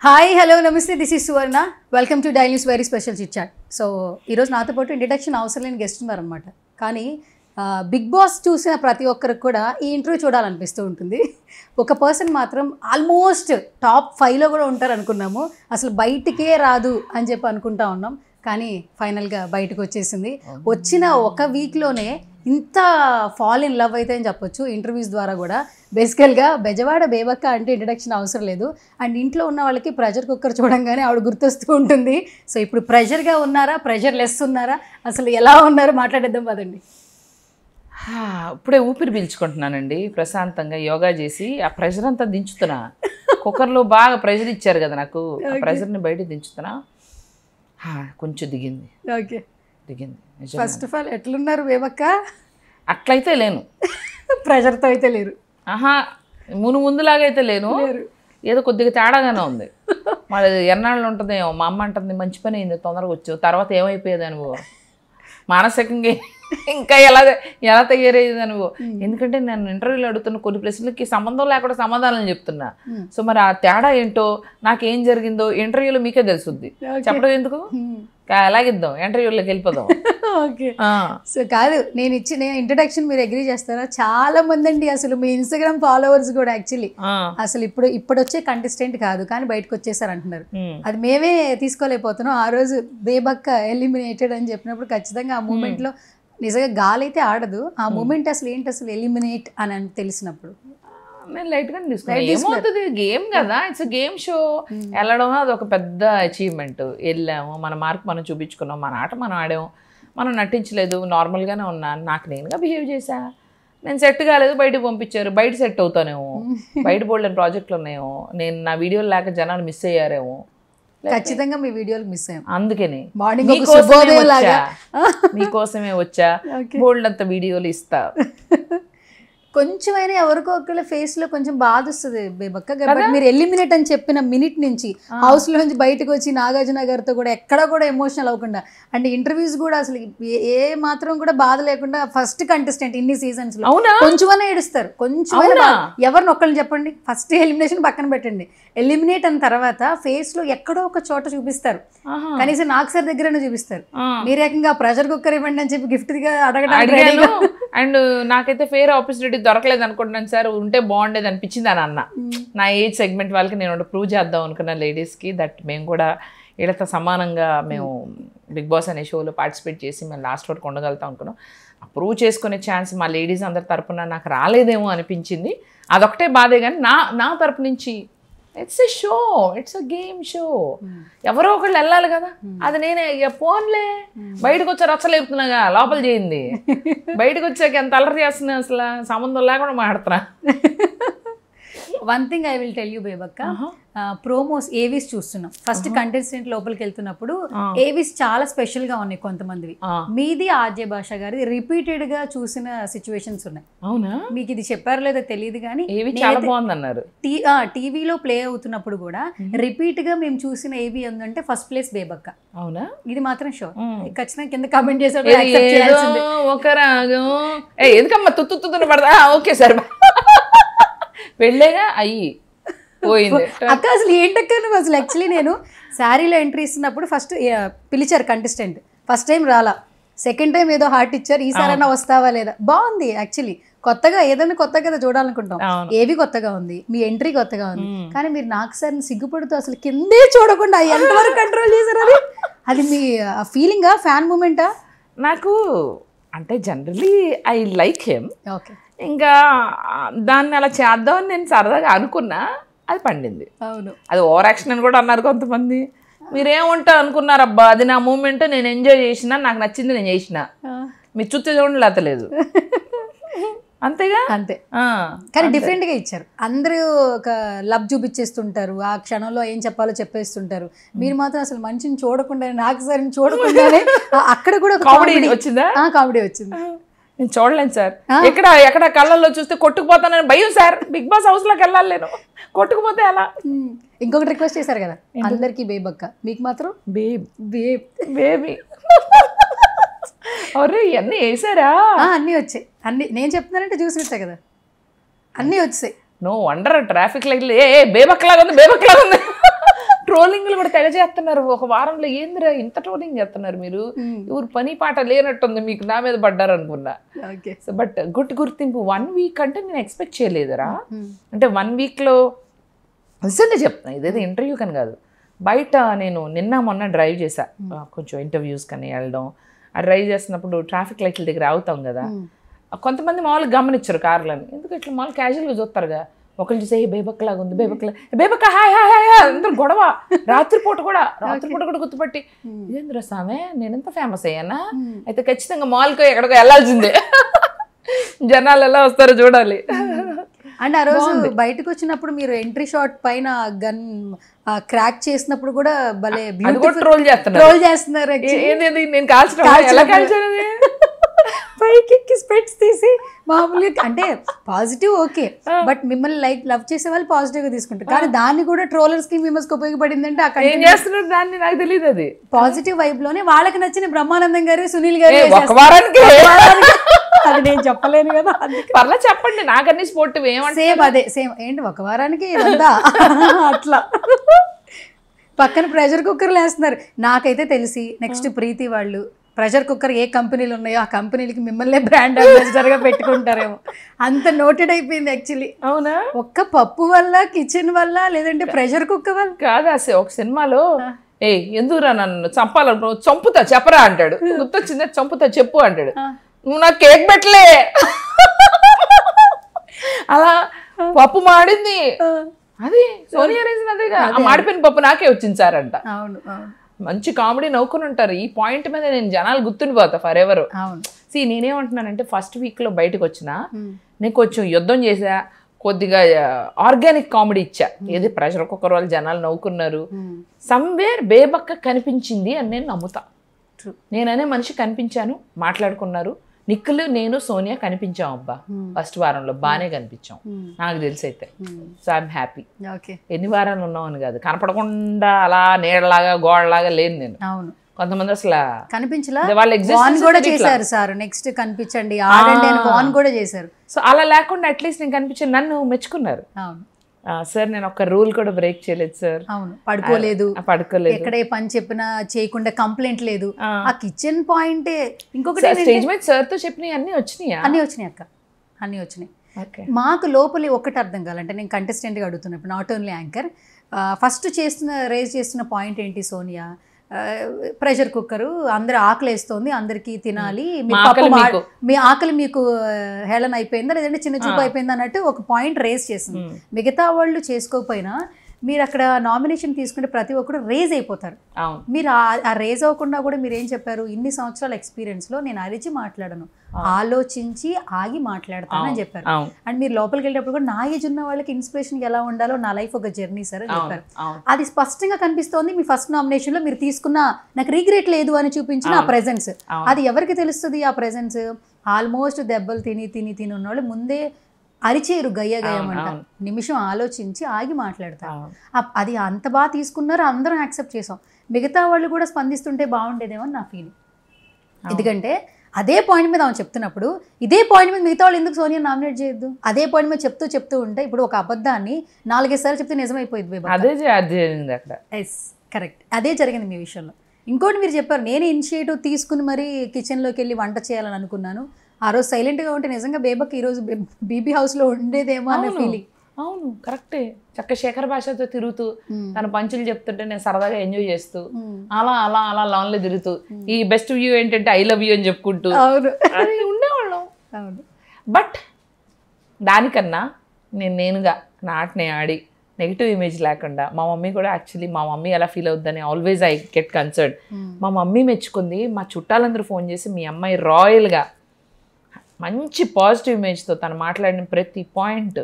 Hi hello నమస్తే this is Suvarna welcome to daily news very special chit chat. So ఈరోజు నాతో పాటు introduction అవసరం లేని గెస్ట్ ఉన్నారనమాట. కానీ బిగ్ బాస్ చూసిన ప్రతి ఒక్కరికి కూడా ఈ ఇంటర్వ్యూ చూడాలనిపిస్తూ ఉంటుంది. ఒక పర్సన్ మాత్రం ఆల్మోస్ట్ టాప్ 5లో కూడా ఉంటారు అనుకున్నాము, అసలు బయటికే రాదు అని చెప్పి అనుకుంటా ఉన్నాం. కానీ ఫైనల్గా బయటకు వచ్చేసింది. వచ్చిన ఒక వీక్లోనే ఇంత ఫాల్ ఇన్ లవ్ అయితే అని చెప్పొచ్చు ఇంటర్వ్యూస్ ద్వారా కూడా. బేసికల్గా బెజవాడ బేబక్క అంటే ఇంట్రడక్షన్ అవసరం లేదు, అండ్ ఇంట్లో ఉన్న వాళ్ళకి ప్రెషర్ కుక్కర్ చూడంగానే ఆవిడ గుర్తొస్తూ ఉంటుంది. సో ఇప్పుడు ప్రెషర్గా ఉన్నారా, ప్రెషర్ లెస్ ఉన్నారా, అసలు ఎలా ఉన్నారో మాట్లాడేద్దాం పదండి. ఇప్పుడే ఊపిరి పీల్చుకుంటున్నానండి ప్రశాంతంగా, యోగా చేసి ఆ ప్రెషర్ అంతా దించుతున్నా. కుక్కర్లో బాగా ప్రెషర్ ఇచ్చారు కదా నాకు, ఆ ప్రెషర్ని బయట దించుతున్నా. కొంచెం దిగింది. ఓకే, దిగింది. ఫస్ట్ ఆఫ్ ఆల్ ఎట్లున్నారు బేబక్క? అట్లయితే లేను, ప్రెషర్తో అయితే లేరు. ముందులాగా అయితే లేను, ఏదో కొద్దిగా తేడాగానే ఉంది. మరి ఎన్నాళ్ళు ఉంటుందేమో. మా అమ్మ అంటుంది మంచి పని అయింది తొందరగా వచ్చావు, తర్వాత ఏమైపోయేది అనుభవం, మానసికంగా ఇంకా ఎలా తయారయ్యేది అనుభవం. ఎందుకంటే నేను ఇంటర్వ్యూలో అడుగుతున్న కొన్ని ప్రశ్నలకి సంబంధం లేకుండా సమాధానం చెప్తున్నా. సో మరి ఆ తేడా ఏంటో, నాకేం జరిగిందో ఇంటర్వ్యూలో మీకే తెలుసుద్ది. చెప్పడం ఎందుకు, ఎలాగిద్దాం ఇంటర్వ్యూలోకి వెళ్ళిపోదాం. ఓకే, సో కాదు నేను ఇచ్చిన ఇంట్రడక్షన్ మీరు అగ్రీ చేస్తారా? చాలా మంది అండి అసలు మీ ఇన్స్టాగ్రామ్ ఫాలోవర్స్ కూడా యాక్చువల్లీ అసలు ఇప్పుడు వచ్చే కంటెస్టెంట్ కాదు కానీ బయటకు వచ్చేసారు అంటున్నారు. అది మేమే తీసుకోలేకపోతున్నాం. ఆ రోజు బేబక్క ఎలిమినేటెడ్ అని చెప్పినప్పుడు ఖచ్చితంగా ఆ మూమెంట్లో నిజంగా గాలి అయితే ఆడదు. ఆ మూమెంట్ అసలు ఏంటి, అసలు ఎలిమినేట్ అని తెలిసినప్పుడు నేను లైట్గానే తీసుకున్నాను. ఏమవుతుంది, గేమ్ కదా, ఇట్స్ గేమ్ షో. వెళ్ళడం అది ఒక పెద్ద అచీవ్మెంట్. వెళ్ళాము, మన మార్క్ మనం చూపించుకున్నాం, మన ఆట మనం ఆడాము, మనం నటించలేదు, నార్మల్గానే ఉన్నాను, నాకు నేనుగా బిహేవ్ చేశా. నేను సెట్ కాలేదు, బయటకు పంపించారు, బయట సెట్ అవుతానేమో, బయట బోల్డెన్ ప్రాజెక్టులు ఉన్నాయేమో, నేను నా వీడియోలు లేక జనాలు మిస్ అయ్యారేమో. ఖచ్చితంగా మీ వీడియోలు మిస్ అయ్యాం. అందుకని మార్నింగ్ మీకోసమే వచ్చా, బోల్డ్ అంత వీడియోలు ఇస్తా. కొంచెమైనా ఎవరికో ఒకళ్ళ ఫేస్ లో కొంచెం బాధ వస్తుంది బేబక్క. మీరు ఎలిమినేట్ అని చెప్పిన మినిట్ నుంచి హౌస్ లో నుంచి బయటకు వచ్చి నాగార్జున గారితో కూడా ఎక్కడ కూడా ఎమోషనల్ అవ్వకుండా, అంటే ఇంటర్వ్యూస్ కూడా అసలు ఏ మాత్రం కూడా బాధ లేకుండా ఫస్ట్ కంటెస్టెంట్ ఇన్ని సీజన్స్ లో కొంచెమైనా ఏడుస్తారు. కొంచెమైనా ఎవరిని ఒక్కళ్ళు చెప్పండి, ఫస్ట్ ఎలిమినేషన్ పక్కన పెట్టండి, ఎలిమినేట్ అయిన తర్వాత ఫేస్ లో ఎక్కడో ఒక చోట చూపిస్తారు, కనీసం నాకు సార్ దగ్గర చూపిస్తారు. మీరు ఏకంగా ప్రెషర్ కుక్కర్ ఇవ్వండి అని చెప్పి గిఫ్ట్ గా అడగడానికి. అండ్ నాకైతే ఫేర్ ఆపర్చునిటీ దొరకలేదు అనుకుంటున్నాను సార్, ఉంటే బాగుండేది అనిపించింది అని అన్న. నా ఏజ్ సెగ్మెంట్ వాళ్ళకి నేను ప్రూవ్ చేద్దాం అనుకున్న లేడీస్కి దట్ మేము కూడా వీళ్ళతో సమానంగా మేము బిగ్ బాస్ అనే షోలో పార్టిసిపేట్ చేసి మేము లాస్ట్ వరకు ఉండగలుగుతాం అనుకున్నాం. ప్రూవ్ చేసుకునే ఛాన్స్ మా లేడీస్ అందరి తరపున నాకు రాలేదేమో అనిపించింది. అదొకటే బాధే. కానీ నా తరపు నుంచి it's a show, it's a game show, ఎవరో ఒకళ్ళు వెళ్ళాలి కదా. అది నేనే ఫోన్లే బయటకు వచ్చా రచ్చలేపుతున్నాగా, లోపల చేయింది బయటకు వచ్చాక ఎంత అల్లరి చేస్తున్నా, అసలు సంబంధం లేకుండా మాట్లాడుతున్నా. One thing I will tell you Bebakka, promos AVs చూస్తున్నాం. ఫస్ట్ కంటెస్టెంట్ లోపలికి వెళ్తున్నప్పుడు ఏవీస్ చాలా స్పెషల్ గా ఉన్నాయి కొంతమందివి. మీది ఆర్జే భాష గారి రిపీటెడ్ గా చూసిన సిచ్యువేషన్స్ ఉన్నాయి. అవునా? మీకు ఇది చెప్పారో లేదో తెలియదు కానీ చాలా బాగుందన్నారు. టీవీలో ప్లే అవుతున్నప్పుడు కూడా రిపీట్ గా మేము చూసిన ఏవి ఏంటంటే ఫస్ట్ ప్లేస్ బేబక్క. అవునా? ఇది మాత్రం షో. ఖచ్చితంగా కింద కామెంట్ చేసాడు ఒక రాగం ఎందుకమ్మా తుత్తుతున్న పడదా. ఓకే సార్, వెళ్ళేగా అయ్యి పోయింది అక్క. అసలు ఏంటక్క నువ్వు అసలు యాక్చువల్లీ నేను శారీలో ఎంట్రీ ఇస్తున్నప్పుడు ఫస్ట్ పిలిచారు కంటెస్టెంట్, ఫస్ట్ టైం రాలా, సెకండ్ టైం ఏదో హార్ట్ ఇచ్చారు, ఈసారైనా వస్తావా లేదా. బాగుంది యాక్చువల్లీ, కొత్తగా ఏదైనా కొత్త కదా చూడాలనుకుంటాం. ఏవి కొత్తగా ఉంది, మీ ఎంట్రీ కొత్తగా ఉంది. కానీ మీరు నాకు సార్ సిగ్గుపడుతూ అసలు కిందే చూడకుండా ఎంతవరకు కంట్రోల్ చేశారు? అది మీ ఫీలింగా, ఫ్యాన్ మూమెంటా? నాకు అంటే generally I like him. Okay, ఇంకా దాన్ని అలా చేద్దామని నేను సరదాగా అనుకున్నా, అది పండింది. అవును, అది ఓవర్ యాక్షన్ అని కూడా అన్నారు కొంతమంది. మీరేముంటా అనుకున్నారు అబ్బా, అది నా మూమెంట్, నేను ఎంజాయ్ చేసిన, నాకు నచ్చింది నేను చేసిన, మీరు చూస్తే చూడండి లేతలేదు, అంతేగా. అంతే. కానీ డిఫరెంట్ గా ఇచ్చారు. అందరూ ఒక లవ్ చూపించేస్తుంటారు, ఆ క్షణంలో ఏం చెప్పాలో చెప్పేస్తుంటారు. మీరు మాత్రం అసలు మనిషిని చూడకుండా, నాకు సరే చూడకుండానే అక్కడ కూడా కామెడీ వచ్చిందా? కామెడీ వచ్చింది. నేను చూడలేను సార్, ఎక్కడ కళ్ళల్లో చూస్తే కొట్టుకుపోతానని భయం సార్. బిగ్ బాస్ హౌస్ లోకి వెళ్ళాలి నేను, కొట్టుకుపోతే అలా. ఇంకొకటి రిక్వెస్ట్ చేశారు కదా అందరికి బేబక్క, మీకు మాత్రం బేబీ. అరే ఇవన్నీ వేసారా? అన్నీ వచ్చాయి. అన్ని నేను చెప్తున్నానంటే చూసినట్టే కదా, అన్నీ వచ్చాయి. నో వండర్ ట్రాఫిక్ లైట్లు బేబక్కలాగా ఉంది, బేబక్కలాగా ఉంది. ట్రోలింగ్లు కూడా తెగ చేస్తున్నారు ఒక వారంలో. ఏందిరా ఇంత ట్రోలింగ్ చేస్తున్నారు మీరు, ఎవరు పని పాట లేనట్టుంది మీకు, నా మీద పడ్డారు అనుకున్నా. సో బట్ గుర్తింపు 1 వీక్ అంటే నేను ఎక్స్పెక్ట్ చేయలేదురా. అంటే 1 వీక్లో నిజంగా చెప్తున్నా, ఇదేదో ఇంటర్వ్యూ కని కాదు, బయట నేను నిన్న మొన్న డ్రైవ్ చేశా కొంచెం ఇంటర్వ్యూస్ కానీ వెళ్ళడం. ఆ డ్రైవ్ చేస్తున్నప్పుడు ట్రాఫిక్ లైట్ల దగ్గర ఆగుతాం కదా, కొంతమంది మామూలుగా గమనించరు కార్లని, ఎందుకు ఇట్లా మామూలు క్యాజువల్గా చూస్తారుగా. ఒకళ్ళు చూసే బేబక్కలాగా ఉంది, బేబక్క హాయ్ హాయ్ హాయ్ అందరు గొడవ. రాత్రిపూట కూడా గుర్తుపట్టి, ఇదేంద్ర సామే నేను ఎంత ఫేమస్ అయ్యానా, అయితే ఖచ్చితంగా మాల్కో ఎక్కడికో వెళ్ళాల్సిందే, జనాలు ఎలా వస్తారో చూడాలి. అండ్ ఆ రోజు బయటకు వచ్చినప్పుడు మీరు ఎంట్రీ షాట్ పైన గన్ క్రాక్ చేసినప్పుడు కూడా భలే ట్రోల్ చేస్తున్నారు. నేను కాల్చిన పైకి స్పెట్స్ తీసి మామూలుగా, అంటే పాజిటివ్ ఓకే, బట్ మిమ్మల్ని లవ్ చేసే వాళ్ళు పాజిటివ్ గా తీసుకుంటారు, కానీ దాన్ని కూడా ట్రోలర్స్ కి విమర్శకు ఉపయోగపడింది అంటే అక్కడ ఏం చేస్తున్నారు దాన్ని నాకు తెలియదు. అది పాజిటివ్ వైబ్ లోనే వాళ్ళకి నచ్చిన బ్రహ్మానందం గారు సునీల్ గారు అది నేను చెప్పలేను కదా, పర్లా చెప్పండి, నాకు అన్ని స్పోర్టివ్ ఏమంటే సేమ్ అదే సేమ్ ఏంటి ఒక వారానికి అట్లా పక్కన ప్రెషర్ కుక్కర్లు వేస్తున్నారు. నాకైతే తెలిసి నెక్స్ట్ ప్రీతి వాళ్ళు ప్రెషర్ కుక్కర్ ఏ కంపెనీలు ఉన్నాయో ఆ కంపెనీలకి మిమ్మల్ని బ్రాండ్ అంబాసిడర్ గా పెట్టుకుంటారేమో, అంత నోటెడ్ అయిపోయింది యాక్చువల్లీ. అవునా, ఒక్క పప్పు వల్ల, కిచెన్ వల్ల, లేదంటే ప్రెషర్ కుక్కర్ వల్ల కాదు. ఒక సినిమాలో ఎందుకురా నన్ను చంపాలను, చంపుతా చెప్పరా అంటాడు, గుర్తొచ్చిందా, చంపుతా చెప్పు అంటాడు, నువ్వు నాకు కేక్ పెట్టలే, అలా పప్పు మాడింది, అది సోనియా రీజన్ అదేగా, మాడిపోయిన పప్పు నాకే వచ్చింది సార్ అంట. అవును, మంచి కామెడీ నవ్వుకుని ఉంటారు. ఈ పాయింట్ మీద నేను జనాలు గుర్తుండిపోతా ఫర్ ఎవర్. నేనేమంటున్నానంటే ఫస్ట్ వీక్లో బయటకు వచ్చినా నేను కొంచెం యుద్ధం చేసా, కొద్దిగా ఆర్గానిక్ కామెడీ ఇచ్చా. ఏది ప్రెషర్ కుక్కర్ వాళ్ళు జనాలు నవ్వుకున్నారు, సమ్వేర్ బేబక్క కనిపించింది అని నేను నమ్ముతా. నేననే మనిషి కనిపించాను, మాట్లాడుకున్నారు. నిఖిల్, నేను, సోనియా కనిపించాం అబ్బా ఫస్ట్ వారంలో, బాగానే కనిపించాం నాకు తెలిసి అయితే. So I'm happy. ఎన్ని వారాలు ఉన్నాం అని కాదు, కనపడకుండా అలా నీడలాగా గోడలాగా లేను నేను. కొంతమంది అసలు కనిపించలా, వాళ్ళు కూడా చేశారు సార్, నెక్స్ట్ కనిపించండి ఆడండి అని వాన్ కూడా చేశారు. సో అలా లేకుండా అట్లీస్ట్ నేను కనిపించాను, నన్ను మెచ్చుకున్నారు. సార్ నేను ఒక రూల్ కూడా బ్రేక్ చేయలేదు సార్. అవును, పడుకోలేదు, ఎక్కడే పని చెప్పినా చేయకుండా కంప్లైంట్ లేదు. ఆ కిచెన్ పాయింట్ ఇంకొకటి స్టేజ్ మీద సార్ తో చెప్పినవి అన్ని వచ్చినాయి అక్క, అన్ని వచ్చినాయి. మాకు లోపలి ఒక్కటి అర్థం కావాలంటే, నేను కంటెస్టెంట్ గా అడుగుతున్నా, ఇప్పుడు not only anchor, first raise చేస్తున్న పాయింట్ ఏంటి సోనియా, ప్రెషర్ కుక్కరు అందరు ఆకలి వేస్తుంది, అందరికి తినాలి, మీ ఆకలి మీకు హేళన అయిపోయిందా లేదంటే చిన్న చూపు అయిపోయిందా అన్నట్టు ఒక పాయింట్ రేజ్ చేసింది. మిగతా వాళ్ళు చేసుకోకపోయినా మీరు అక్కడ నామినేషన్ తీసుకుంటే ప్రతి ఒక్కరు రేజ్ అయిపోతారు. మీరు ఆ రేజ్ అవ్వకుండా కూడా మీరు ఏం చెప్పారు, ఇన్ని సంవత్సరాల ఎక్స్పీరియన్స్ లో నేను అరిచి మాట్లాడను, ఆలోచించి ఆగి మాట్లాడతాను అని చెప్పారు. అండ్ మీరు లోపలికి వెళ్ళేటప్పుడు కూడా నా ఏజ్ ఉన్న వాళ్ళకి ఇన్స్పిరేషన్ ఎలా ఉండాలో, నా లైఫ్ ఒక జర్నీ సార్ అని చెప్పారు. అది స్పష్టంగా కనిపిస్తోంది మీ ఫస్ట్ నామినేషన్ లో. మీరు తీసుకున్న నాకు రిగ్రెట్ లేదు అని చూపించిన ఆ ప్రెజెన్స్, అది ఎవరికి తెలుస్తుంది ఆ ప్రెజెన్స్? ఆల్మోస్ట్ దెబ్బలు తిని ఉన్నవాళ్ళు ముందే అరిచేరు గయ్య గయ్యమంట, నిమిషం ఆలోచించి ఆగి మాట్లాడతారు. అది అంత బాగా తీసుకున్నారు, అందరం యాక్సెప్ట్ చేసాం. మిగతా వాళ్ళు కూడా స్పందిస్తుంటే బాగుండేదేమో అని నా ఫీలింగ్. ఎందుకంటే అదే పాయింట్ మీద ఆమె చెప్తున్నప్పుడు ఇదే పాయింట్ మీద మిగతా వాళ్ళు ఎందుకు సోనియా నామినేట్ చేయొద్దు? అదే పాయింట్ మీద చెప్తూ ఉంటే ఇప్పుడు ఒక అబద్ధాన్ని 4-5 సార్లు చెప్తే నిజమైపోయింది. ఎస్ కరెక్ట్, అదే జరిగింది మీ విషయంలో. ఇంకోటి మీరు చెప్పారు, నేను ఇనిషియేటివ్ తీసుకుని మరీ కిచెన్లోకి వెళ్ళి వంట చేయాలని అనుకున్నాను. ఆ రోజు సైలెంట్గా ఉంటే నిజంగా బేబక్ ఈరోజు బీబీ హౌస్లో ఉండేదేమో అనే ఫీలింగ్. అవును కరెక్టే, చక్క శేఖర్ భాషతో తిరుగుతూ తన పంచులు చెప్తుంటే నేను సరదాగా ఎంజాయ్ చేస్తూ అలా లాన్ లో తిరుగుతూ ఈ బెస్ట్ వ్యూ ఏంటంటే ఐ లవ్ యూ అని చెప్పుకుంటూ అది ఉండేవాళ్ళం. బట్ దానికన్నా నేనుగా నా ఆటనే ఆడి నెగిటివ్ ఇమేజ్ లేకుండా, మా మమ్మీ కూడా యాక్చువల్లీ మా మమ్మీ ఎలా ఫీల్ అవుద్దని ఆల్వేస్ ఐ గెట్ కన్సర్న్. మా మమ్మీ మెచ్చుకుంది, మా చుట్టాలందరూ ఫోన్ చేసి మీ అమ్మాయి రాయల్గా మంచి పాజిటివ్ ఇమేజ్తో తను మాట్లాడిన ప్రతి point,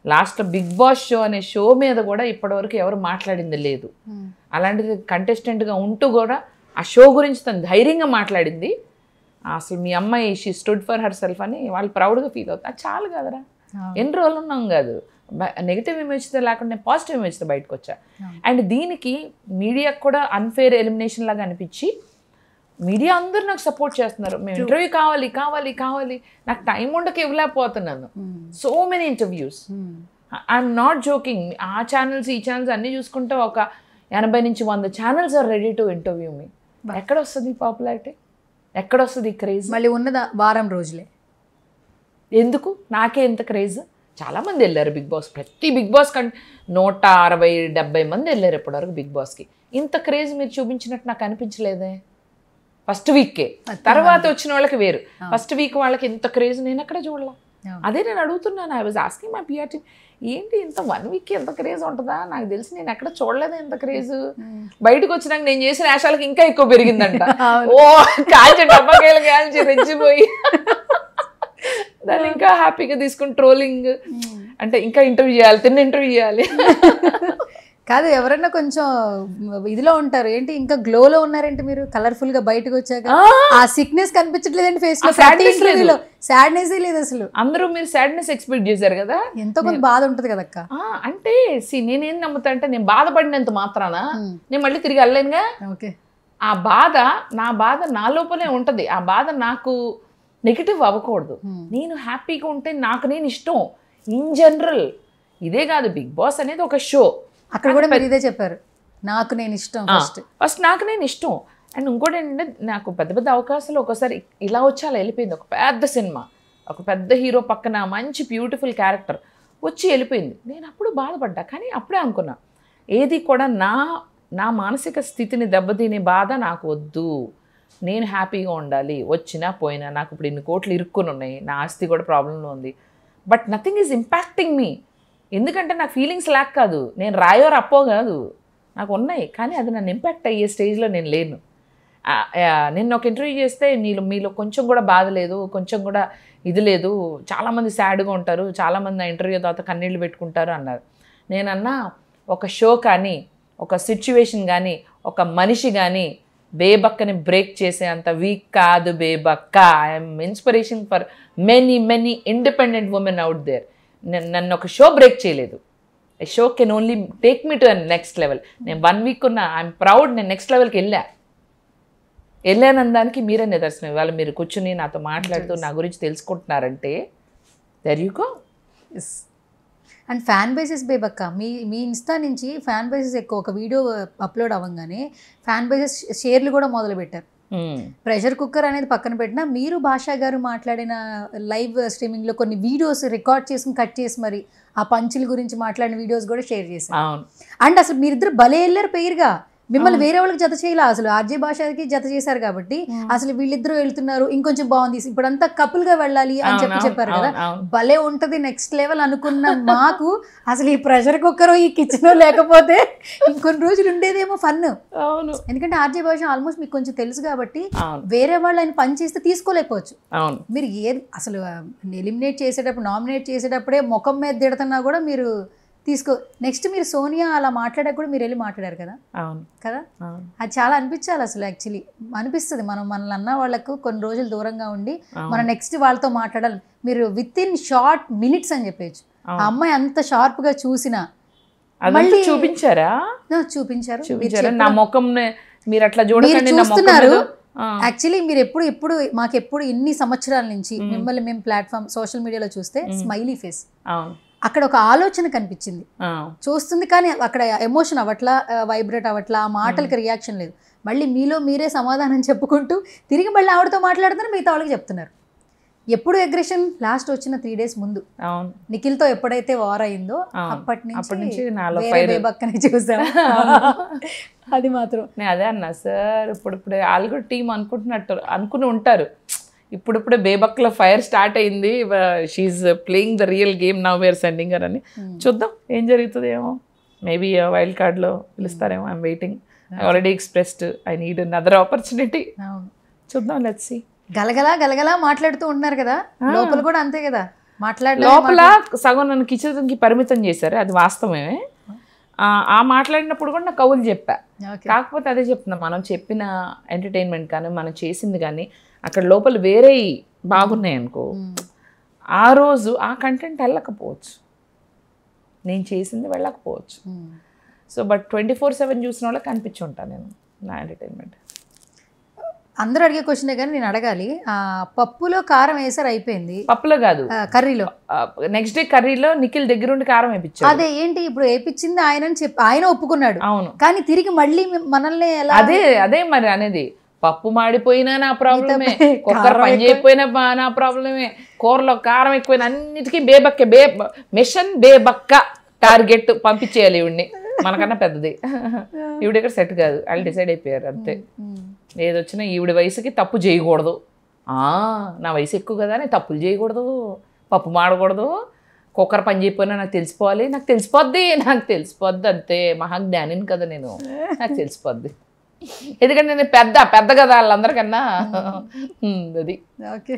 last Bigg Boss show అనే షో మీద కూడా ఇప్పటివరకు ఎవరు మాట్లాడింది లేదు. అలాంటిది కంటెస్టెంట్గా ఉంటూ కూడా ఆ షో గురించి తను ధైర్యంగా మాట్లాడింది. అసలు మీ అమ్మాయి she stood for her self అని వాళ్ళు ప్రౌడ్గా ఫీల్ అవుతుంది. అది చాలు కదరా, ఎన్ని రోజులు ఉన్నాం కాదు, నెగిటివ్ ఇమేజ్తో లేకుండా పాజిటివ్ ఇమేజ్తో బయటకు వచ్చా. అండ్ దీనికి మీడియాకు కూడా అన్ఫేర్ ఎలిమినేషన్ లాగా అనిపించి మీడియా అందరూ నాకు సపోర్ట్ చేస్తున్నారు. మేము ఇంటర్వ్యూ కావాలి నాకు టైం ఉండక ఇవ్వలేకపోతున్నాను. So many interviews, I'm not joking. ఆ ఛానల్స్ ఈ ఛానల్స్ అన్నీ చూసుకుంటే ఒక 80 నుంచి 100 channels are ready to interview me. ఎక్కడ వస్తుంది పాపులారిటీ, ఎక్కడ వస్తుంది క్రేజ్? మళ్ళీ ఉన్నదా వారం రోజులే. ఎందుకు నాకే ఎంత క్రేజ్? చాలామంది వెళ్ళారు బిగ్ బాస్, ప్రతి బిగ్ బాస్ కంటే 160-70 మంది వెళ్ళారు ఇప్పటివరకు బిగ్ బాస్కి. ఇంత క్రేజ్ మీరు చూపించినట్టు నాకు అనిపించలేదే ఫస్ట్ వీక్కే. తర్వాత వచ్చిన వాళ్ళకి వేరు, ఫస్ట్ వీక్ వాళ్ళకి ఇంత క్రేజ్ నేను ఎక్కడ చూడలా. అదే నేను అడుగుతున్నాను. I was asking my PR team, ఏంటి ఇంత 1 వీక్కి ఎంత క్రేజ్ ఉంటుందా? నాకు తెలిసి నేను ఎక్కడ చూడలేదు ఎంత క్రేజ్. బయటకు వచ్చినాక నేను చేసిన యాషాలకు ఇంకా ఎక్కువ పెరిగిందంట. ఓ కాల్చి డబ్బాకాయలు కాల్చి రెచ్చిపోయి దాన్ని ఇంకా హ్యాపీగా తీసుకుని ట్రోలింగ్ అంటే ఇంకా ఇంటర్వ్యూ చేయాలి, తిన్న ఇంటర్వ్యూ చేయాలి. కాదు, ఎవరన్నా కొంచెం ఇదిలో ఉంటారు, ఏంటి ఇంకా గ్లోలో ఉన్నారేంటి మీరు కలర్ఫుల్ గా బయటకు వచ్చాక? ఆ సిక్నెస్ కనిపించట్లేదండి ఫేస్ లో, సాడ్నెస్ లేదు అసలు. అందరూ మీరు సాడ్నెస్ ఎక్స్పెక్ట్ చేశారు కదా, ఎంతో కొంత బాధ ఉంటది కదా అక్క. అంటే నేనేం నమ్ముతా అంటే, నేను బాధపడినంత మాత్రాన నేను మళ్ళీ తిరిగి వెళ్ళలేనుగా. ఓకే, ఆ బాధ నా బాధ నా లోపలే ఉంటది. ఆ బాధ నాకు నెగిటివ్ అవ్వకూడదు. నేను హ్యాపీగా ఉంటే నాకు నేను ఇష్టం ఇన్ జనరల్. ఇదే కాదు, బిగ్ బాస్ అనేది ఒక షో. అక్కడ కూడా మీరు ఇదే చెప్పారు, నాకు నేను ఇష్టం ఫస్ట్ నాకు నేను ఇష్టం. అండ్ ఇంకోటి ఏంటంటే, నాకు పెద్ద పెద్ద అవకాశాలు ఒకసారి ఇలా వచ్చి అలా వెళ్ళిపోయింది. ఒక పెద్ద సినిమా, ఒక పెద్ద హీరో పక్కన మంచి బ్యూటిఫుల్ క్యారెక్టర్ వచ్చి వెళ్ళిపోయింది. నేను అప్పుడు బాధపడ్డా, కానీ అప్పుడే అనుకున్నా, ఏది కూడా నా మానసిక స్థితిని దెబ్బతినే బాధ నాకు వద్దు. నేను హ్యాపీగా ఉండాలి, వచ్చినా పోయినా. నాకు ఇప్పుడు ఇన్ని కోట్లు ఇరుక్కుని ఉన్నాయి, నా ఆస్తి కూడా ప్రాబ్లంలో ఉంది. బట్ నథింగ్ ఈజ్ ఇంపాక్టింగ్ మీ. ఎందుకంటే నాకు ఫీలింగ్స్ లాక్ కాదు, నేను రాయో రప్పో కాదు, నాకు ఉన్నాయి. కానీ అది నన్ను ఇంపాక్ట్ అయ్యే స్టేజ్లో నేను లేను. నిన్న ఒక ఇంటర్వ్యూ చేస్తే మీలో కొంచెం కూడా బాధ లేదు, కొంచెం కూడా ఇది లేదు, చాలామంది సాడ్గా ఉంటారు, చాలామంది ఆ ఇంటర్వ్యూ తర్వాత కన్నీళ్ళు పెట్టుకుంటారు అన్నారు. నేనన్నా, ఒక షో కానీ, ఒక సిచ్యువేషన్ కానీ, ఒక మనిషి కానీ బేబక్కని బ్రేక్ చేసే అంత వీక్ కాదు Bebakka. I'm inspiration for many independent women out there. నన్ను ఒక షో బ్రేక్ చేయలేదు. A show can only take me to next level. నేను 1 వీక్ ఉన్నా, ఐఎమ్ ప్రౌడ్. నేను నెక్స్ట్ లెవెల్కి వెళ్ళానందానికి మీరే నిదర్శనం. ఇవాళ మీరు కూర్చుని నాతో మాట్లాడుతూ నా గురించి తెలుసుకుంటున్నారంటే there you go. And fan bases Bebakka, మీ ఇన్స్టా నుంచి ఫ్యాన్ బేసెస్ ఎక్కువ. ఒక వీడియో అప్లోడ్ అవ్వగానే ఫ్యాన్ బేసెస్ షేర్లు కూడా మొదలు పెట్టారు. ప్రెషర్ కుక్కర్ అనేది పక్కన పెట్టినా, మీరు భాషా గారు మాట్లాడిన లైవ్ స్ట్రీమింగ్లో కొన్ని వీడియోస్ రికార్డ్ చేసుకుని కట్ చేసి మరి ఆ పంచుల గురించి మాట్లాడిన వీడియోస్ కూడా షేర్ చేశారు. అండ్ అసలు మీరిద్దరు భలే వెళ్ళారు పేరుగా. మిమ్మల్ని వేరే వాళ్ళకి జత చేయాలి, అసలు ఆర్జే భాషకి జత చేశారు కాబట్టి అసలు వీళ్ళిద్దరూ వెళ్తున్నారు, ఇంకొంచెం బాగుంది, ఇప్పుడంతా కపుల్ గా వెళ్ళాలి అని చెప్పారు కదా. భలే ఉంటది, నెక్స్ట్ లెవెల్ అనుకున్న మాకు అసలు ఈ ప్రెషర్ కుక్కర్ ఈ కిచెన్ లేకపోతే ఇంకొన్ని రోజులు ఉండేదేమో ఫన్. ఎందుకంటే ఆర్జే భాష ఆల్మోస్ట్ మీకు కొంచెం తెలుసు కాబట్టి వేరే వాళ్ళు ఆయన పని చేస్తే తీసుకోలేకపోవచ్చు. మీరు ఏది అసలు ఎలిమినేట్ చేసేటప్పుడు, నామినేట్ చేసేటప్పుడే ముఖం మీద తిడుతున్నా కూడా మీరు తీసుకో. నెక్స్ట్ మీరు సోనియా అలా మాట్లాడాక కూడా మీరు వెళ్ళి మాట్లాడారు కదా. కదా, అది చాలా అనిపించాలి అసలు. యాక్చువల్లీ అనిపిస్తుంది, మనల్ని అన్న వాళ్ళకు కొన్ని రోజులు దూరంగా ఉండి మనం నెక్స్ట్ వాళ్ళతో మాట్లాడాలి. మీరు విత్ ఇన్ షార్ట్ మినిట్స్ అని చెప్పచ్చు. ఆ అమ్మాయి అంత షార్ప్ గా చూసినా మళ్ళీ చూపించారు. నా ముఖం మీరు అట్లా చూస్తున్నారు. యాక్చువల్లీ మీరు ఎప్పుడు మాకెప్పుడు ఇన్ని సంవత్సరాల నుంచి మిమ్మల్ని మేము ప్లాట్ఫామ్ సోషల్ మీడియాలో చూస్తే స్మైలీ ఫేస్, అక్కడ ఒక ఆలోచన కనిపించింది చూస్తుంది, కానీ అక్కడ ఎమోషన్ అవ్వట్లా, వైబ్రేట్ అవ్వట్లా, ఆ మాటలకి రియాక్షన్ లేదు. మళ్ళీ మీలో మీరే సమాధానం చెప్పుకుంటూ తిరిగి మళ్ళీ ఆవిడతో మాట్లాడుతున్నారు, మిగతా వాళ్ళకి చెప్తున్నారు. ఎప్పుడు అగ్రెషన్? లాస్ట్ వచ్చిన 3 days ముందు నిఖిల్తో ఎప్పుడైతే వార్ అయిందో అప్పటి నుంచి బేబక్కనే చూసాం. అది మాత్రం నేను అదే అన్నా సార్, ఇప్పుడే ఆల్రెడీ టీం అనుకుని ఉంటారు, ఇప్పుడిప్పుడే బేబక్లో ఫైర్ స్టార్ట్ అయింది, she's playing the real game, now we're sending her అని. చూద్దాం ఏం జరుగుతుంది ఏమో. మేబీ వైల్డ్ కార్డ్లో పిలుస్తారేమో. I'm waiting. I already expressed I need another opportunity. చూద్దాం, లెట్స్ సీ. గలగలా మాట్లాడుతూ ఉంటున్నారు కదా, లోపల కూడా అంతే కదా. లోపల సగం నన్ను కిచెన్కి పరిమితం చేశారు, అది వాస్తవమే. ఆ మాట్లాడినప్పుడు కూడా నాకు కవులు చెప్పా. కాకపోతే అదే చెప్తున్నా, మనం చెప్పిన ఎంటర్టైన్మెంట్ కానీ మనం చేసింది కానీ అక్కడ లోపల వేరే బాగున్నాయి అనుకో, ఆ రోజు ఆ కంటెంట్ వెళ్ళకపోవచ్చు, నేను చేసింది వెళ్ళకపోవచ్చు. సో బట్ 24/7 చూసిన వాళ్ళకి కనిపించి ఉంటాను నేను నా ఎంటర్టైన్మెంట్. అందరూ అడిగే క్వశ్చనే కానీ నేను అడగాలి. పప్పులో కారం వేసారు అయిపోయింది, పప్పులో కాదు కర్రీలో. నెక్స్ట్ డే కర్రీలో నిఖిల్ దగ్గరుండి కారం వేయించాడు. అదే ఏంటి ఇప్పుడు వేయించింది ఆయన అని చెప్పి ఆయన ఒప్పుకున్నాడు. అవును, కానీ తిరిగి మళ్ళీ మనల్ని ఎలా? అదే మరి అనేది. పప్పు మాడిపోయినా నా ప్రాబ్లమే, కుక్కర్ పని చేయకపోయినా నా ప్రాబ్లమే, కూరలో కారం ఎక్కువైనా అన్నిటికీ మిషన్ బేబక్క టార్గెట్ పంపించేయాలి ఈవిడ్ని, మనకన్నా పెద్దది. ఈవిడ ఇక్కడ సెట్ కాదు, వాళ్ళు డిసైడ్ అయిపోయారు అంతే. ఏదొచ్చినా ఈవిడ వయసుకి తప్పు చేయకూడదు, నా వయసు ఎక్కువ కదా నేను తప్పులు చేయకూడదు, పప్పు మాడకూడదు, కుక్కర్ పని చేయకపోయినా నాకు తెలిసిపోవాలి, నాకు తెలిసిపోద్ది అంతే. మహాజ్ఞానిని కదా నేను, నాకు తెలిసిపోద్ది. ఎందుకంటే నేను పెద్ద కదా వాళ్ళందరికన్నా. అది ఓకే.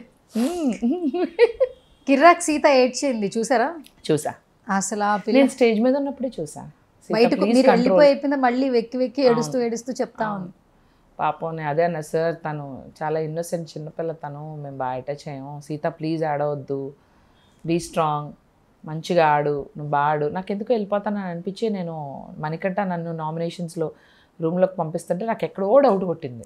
కిర్రాక్ సీత ఏడ్చింది చూసారా? చూసా అసలు నేను స్టేజ్ మీద ఉన్నప్పుడే చూసా. బయటకు మీరు వెళ్ళిపోయిపోయింది, మళ్ళీ వెక్కి ఏడుస్తూ చెప్తా ఉంది. పాపం అదే అన్న సార్, తను చాలా ఇన్నోసెంట్ చిన్నపిల్ల, తను మేము బయట చేయము, సీత ప్లీజ్ ఆడవద్దు, బీ స్ట్రాంగ్, మంచిగా ఆడు, నువ్వు బాగా ఆడు. నాకు ఎందుకో వెళ్ళిపోతానని అనిపించి నేను మణికంఠ నన్ను నామినేషన్స్లో రూమ్లోకి పంపిస్తుంటే నాకు ఎక్కడో డౌట్ కొట్టింది.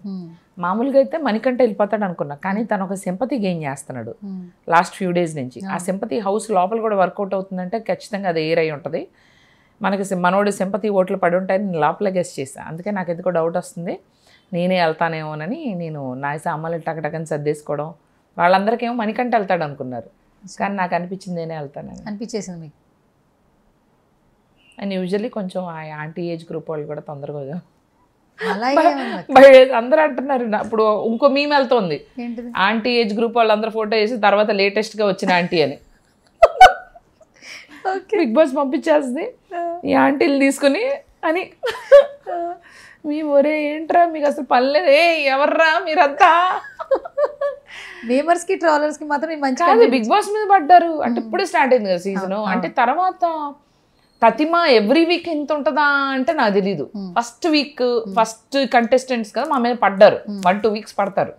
మామూలుగా అయితే మణికంఠ వెళ్ళిపోతాడు అనుకున్నా, కానీ తను ఒక సింపతి గెయిన్ చేస్తున్నాడు లాస్ట్ ఫ్యూ డేస్ నుంచి. ఆ సింపతి హౌస్ లోపల కూడా వర్కౌట్ అవుతుందంటే ఖచ్చితంగా అది ఎయిర్ అయి ఉంటుంది. మనకి మనోడి సింపతి ఓట్లు పడి ఉంటాయని నేను లోపల గెస్ట్ చేశాను. అందుకే నాకు ఎందుకో డౌట్ వస్తుంది, నేనే వెళ్తానేమోనని. నేను నా సామాన్లు టకటకని సర్దేసుకోవడం, వాళ్ళందరికేమో మణికంఠ వెళ్తాడు అనుకున్నారు, కానీ నాకు అనిపించింది నేనే వెళ్తానని అనిపించేసింది మీకు. అండ్ యూజువల్లీ కొంచెం ఆ ఆంటీ ఏజ్ గ్రూప్ వాళ్ళు కూడా తొందరగా అందరూ అంటున్నారు. ఇప్పుడు ఇంకో మీమ్ వెళ్తోంది, ఆంటీ ఏజ్ గ్రూప్ వాళ్ళందరూ ఫోటో వేసి తర్వాత లేటెస్ట్గా వచ్చిన ఆంటీ అని. బిగ్ బాస్ పంపించేస్తుంది ఈ ఆంటీలు తీసుకుని అని. మీ ఒరే ఏంట్రా మీకు అసలు పనిలేదు, ఎవర్రా మీరంతా. మేమర్స్ కి ట్రోలర్స్ కి మాత్రం మంచి బిగ్ బాస్ మీద పడ్డారు. అంటే ఇప్పుడే స్టార్ట్ అయింది కదా సీజన్. అంటే తర్వాత ప్రతిమ ఎవ్రీ వీక్ ఎంత ఉంటుందా అంటే నాకు తెలీదు. ఫస్ట్ కంటెస్టెంట్స్ కదా మా మీద పడ్డారు, 1-2 వీక్స్ పడతారు.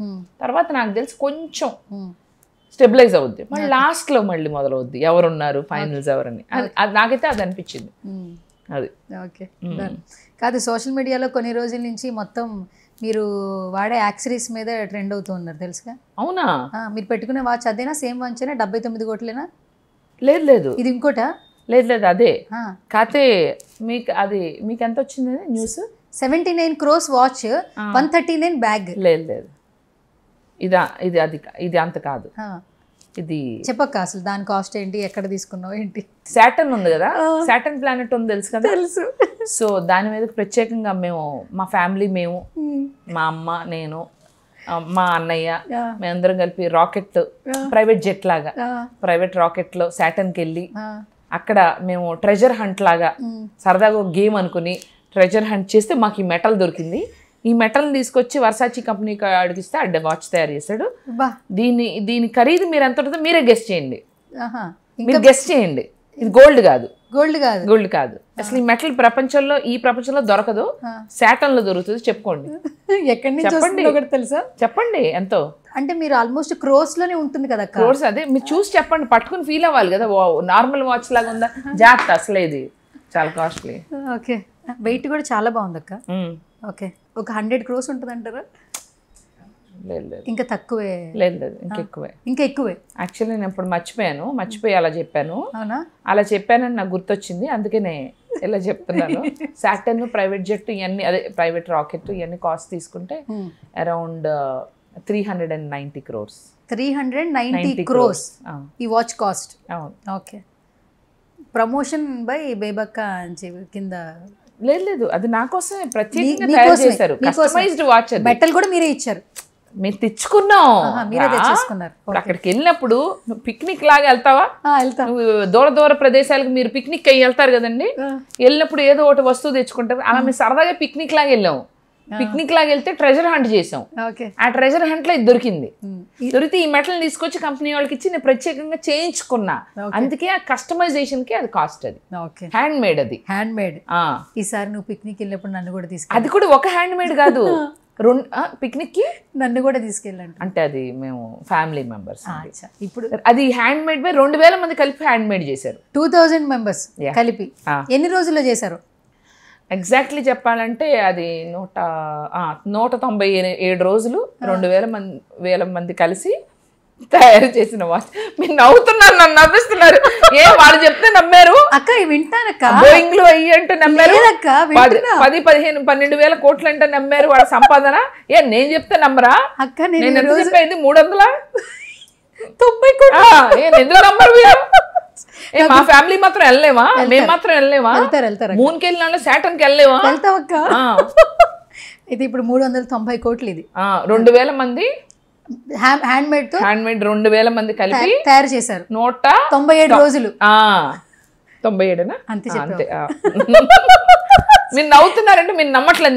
తర్వాత నాకు తెలిసి కొంచెం స్టెబిలైజ్ అవుద్ది, మళ్ళీ లాస్ట్లో మళ్ళీ మొదలవుద్ది ఎవరున్నారు ఫైనల్స్ ఎవరని. నాకైతే అది అనిపించింది. అది ఓకే. కాదు, సోషల్ మీడియాలో కొన్ని రోజుల నుంచి మొత్తం మీరు వాడే యాక్సరీస్ మీద ట్రెండ్ అవుతూ ఉన్నారు తెలుసుగా. అవునా? మీరు పెట్టుకునే వాచ్ అదేనా? సేమ్ వాచేనా? 79 కోట్లేనా? లేదు, ఇది ఇంకోటా? లేదు అదే. కాతే మీకు ఎంత వచ్చింది న్యూస్? 79 crores watch, 139 bag. లేదు ఇది అంత కాదు. ఇది చెప్పక్క అసలు దాని కాస్ట్ ఏంటి, ఎక్కడ తీసుకున్నావు ఏంటి? సాటర్న్ ఉంది కదా, సాటర్న్ ప్లానెట్ ఉంది తెలుసు కదా. తెలుసు. సో దాని మీద ప్రత్యేకంగా మేము మా ఫ్యామిలీ, మేము మా అమ్మ, నేను, మా అన్నయ్య, మేమందరం కలిపి రాకెట్, ప్రైవేట్ జెట్ లాగా ప్రైవేట్ రాకెట్లో సాటర్న్కి వెళ్ళి అక్కడ మేము ట్రెజర్ హంట్ లాగా సరదాగా ఒక గేమ్ అనుకుని ట్రెజర్ హంట్ చేస్తే మాకు ఈ మెటల్ దొరికింది. ఈ మెటల్ని తీసుకొచ్చి వర్సాచి కంపెనీకి అడిగిస్తే అడ్డ వాచ్ తయారు చేశాడు. దీని ఖరీదు మీరు ఎంత ఉంటుందో మీరే గెస్ట్ చేయండి. మీరు గెస్ట్ చేయండి. ఇది గోల్డ్ కాదు అసలు ఈ మెటల్ ఈ ప్రపంచంలో దొరకదు, సాటర్న్ లో దొరుకుతుంది. చెప్పుకోండి ఎక్కడి నుంచి తెలుసా? చెప్పండి ఎంతో. అంటే మీరు ఆల్మోస్ట్ క్రోర్స్ లోనే ఉంటుంది కదా. క్రోర్స్ అదే మీరు చూసి చెప్పండి, పట్టుకుని ఫీల్ అవ్వాలి కదా. నార్మల్ వాచ్ లాగా ఉందా? జాగ్రత్త, అసలే ఇది చాలా కాస్ట్లీ. ఓకే, వెయిట్ కూడా చాలా బాగుంది అక్క. ఓకే, ఒక 100 crores ఉంటుంది అంటారా? లేదు, ఇంకా తక్కువే. లేదు, ఇంకా ఎక్కువే. యాక్చువల్లీ నేను ఇప్పుడు మర్చిపోయి అలా చెప్పాను. అలా చెప్పానని నాకు గుర్తొచ్చింది, అందుకే నేను ఇలా చెప్తున్నాను. సాటర్న్, ప్రైవేట్ జెట్ ఇవన్నీ, అదే ప్రైవేట్ రాకెట్ ఇవన్నీ కాస్ట్ తీసుకుంటే అరౌండ్ 390 crores. 390 crores ఈ వాచ్ కాస్ట్. అవును. ఓకే. ప్రమోషన్ బై బేబక్క కింద? లేదు, అది నా కోసమే ప్రత్యేకంగా తయారు చేశారు. Customized watch. మెటల్ కూడా మీరే ఇచ్చారు? మీరు తెచ్చుకున్నాం. మీరే తెచ్చుకున్నారు. అక్కడికి వెళ్ళినప్పుడు నువ్వు పిక్నిక్ లాగా వెళ్తావా? నువ్వు దూర ప్రదేశాలకు మీరు పిక్నిక్ అయ్యి వెళ్తారు కదండి. వెళ్ళినప్పుడు ఏదో ఒకటి వస్తువు తెచ్చుకుంటారు. అలా మేము సరదాగా పిక్నిక్ లాగా వెళ్ళాము. పిక్నిక్ లాగా వెళ్తే ట్రెజర్ హంట్ చేసాం. ఆ ట్రెజర్ హంట్ లో ఇది దొరికితే ఈ మెటల్ తీసుకొచ్చి కంపెనీ వాళ్ళకి ఇచ్చి నేను ప్రత్యేకంగా చేయించుకున్నా. అందుకే ఆ కస్టమైజేషన్ కి అది కాస్ట్. అది హ్యాండ్ మేడ్. అది హ్యాండ్ మేడ్. ఈసారి నువ్వు పిక్నిక్ వెళ్ళినప్పుడు నన్ను కూడా తీసుకు. అది కూడా ఒక హ్యాండ్ మేడ్ కాదు, పిక్నిక్ కి నన్ను కూడా తీసుకెళ్ళండి. అంటే అది మేము ఫ్యామిలీ మెంబర్స్. ఇప్పుడు అది హ్యాండ్ మేడ్ బై 2000 మంది కలిపి హ్యాండ్ మేడ్ చేశారు. 2000 members కలిపి ఎన్ని రోజుల్లో చేశారు? ఎగ్జాక్ట్లీ చెప్పాలంటే అది 197 రోజులు 2,000 మంది కలిసి తయారు చేసిన వాచ్. మీరు నవ్వుతున్నారు, నన్ను నవ్విస్తున్నారు. వాళ్ళు చెప్తే నమ్మారు అక్క, వింటానక్క. బోయింగ్ లో అయ్యి అంటే నమ్మారు. 10-12,000 కోట్లు అంటే నమ్మారు వాళ్ళ సంపాదన. నేను చెప్తే నమ్మరా అక్క? నేను ఎంత చెప్పేది 390 కోట్లు. ఎందుకు నమ్మరు మీరు? మా ఫ్యామిలీ మాత్రం వెళ్ళలేమా? మేము మాత్రం వెళ్ళలేమా? మూన్కి వెళ్ళినా శాటన్కి వెళ్ళలేమా? వెళ్తావక్క. ఇది ఇప్పుడు 390 కోట్లు. ఇది 2,000 మంది హ్యాండ్ మేడ్ 2,000 మంది కలిపి తయారు చేశారు. 197 రోజులు. 97 అంతే. మీరు నవ్వుతున్నారంటే మీరు నమ్మట్లేదు.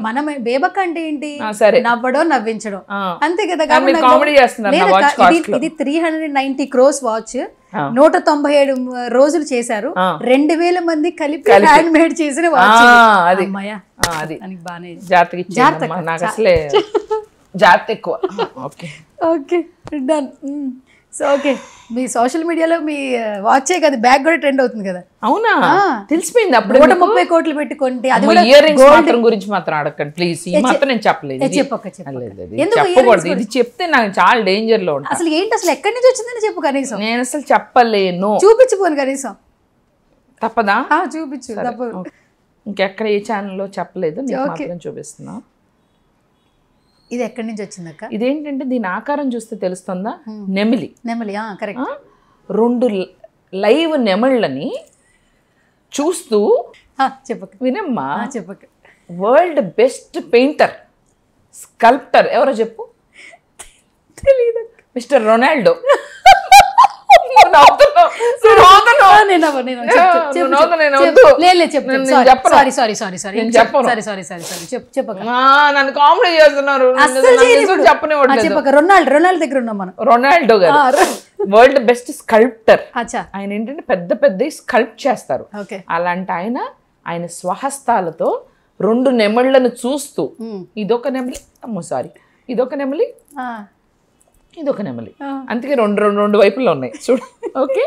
మనం బేబక్క అంటే ఏంటి? సరే, నవ్వడం, నవ్వించడం, అంతే కదా. కామెడీ చేస్తున్నారు. ఇది 390 crores వాచ్ 197 రోజులు చేశారు. 2,000 మంది కలిపి హ్యాండ్ మేడ్ చేసిన వాచ్. అది బానే జాగ్రత్త. నాకు అసలే జాగ్రత్త ఎక్కువ. Okay done. సో ఓకే, మీ సోషల్ మీడియాలో మీ వాచే కదా బ్యాగ్ కూడా ట్రెండ్ అవుతుంది కదా. అవునా? తెలిసిపోయింది. అప్పుడు 130 కోట్లు పెట్టుకుంటే అది కూడా ఇయర్ రింగ్స్ మాత్రం గురించి మాత్రం అడగండి ప్లీజ్. ఈ మాత్రం నేను చెప్పలేదు. చెప్పకూడదు. ఇది చెప్తే నాకు చాలా డేంజర్ లో ఉంటాను. అసలు ఏంటి, అసలు ఎక్కడి నుంచి వచ్చిందని చెప్పు కనీసం. నేను అసలు చెప్పలేను. చూపించిపోను కనీసం. తప్పదా? చూపించు. తప్పదు. ఇంకెక్కడ ఏ ఛానల్లో చెప్పలేదు, నీకు మాత్రం చూపిస్తున్నా. ఇది ఎక్కడి నుంచి వచ్చిందక్క? ఇదేంటంటే దీని ఆకారం చూస్తే తెలుస్తుందా? నెమిలి. కరెక్ట్. 2 లైవ్ నెమళ్ళని చూస్తూ చెప్పక వినమ్మా. చెప్పక. వరల్డ్ బెస్ట్ పెయింటర్, స్కల్ప్టర్ ఎవరో చెప్పు. తెలీదు. Mister Ronaldo. నన్ను కామెడీ చేస్తున్నారు. రొనాల్డో దగ్గర ఉన్నాం మనం. రొనాల్డో గారు వరల్డ్ బెస్ట్ స్కల్ప్టర్. ఆయన ఏంటంటే పెద్ద పెద్ద స్కల్ప్ట్ చేస్తారు. అలాంటి ఆయన స్వహస్తాలతో 2 నెమళ్లను చూస్తూ, ఇదొక నెమలి, ఇదొక నెమలి, ఇదొక నెమలి, అందుకే రెండు వైపుల్లో ఉన్నాయి చూడు. ఓకే,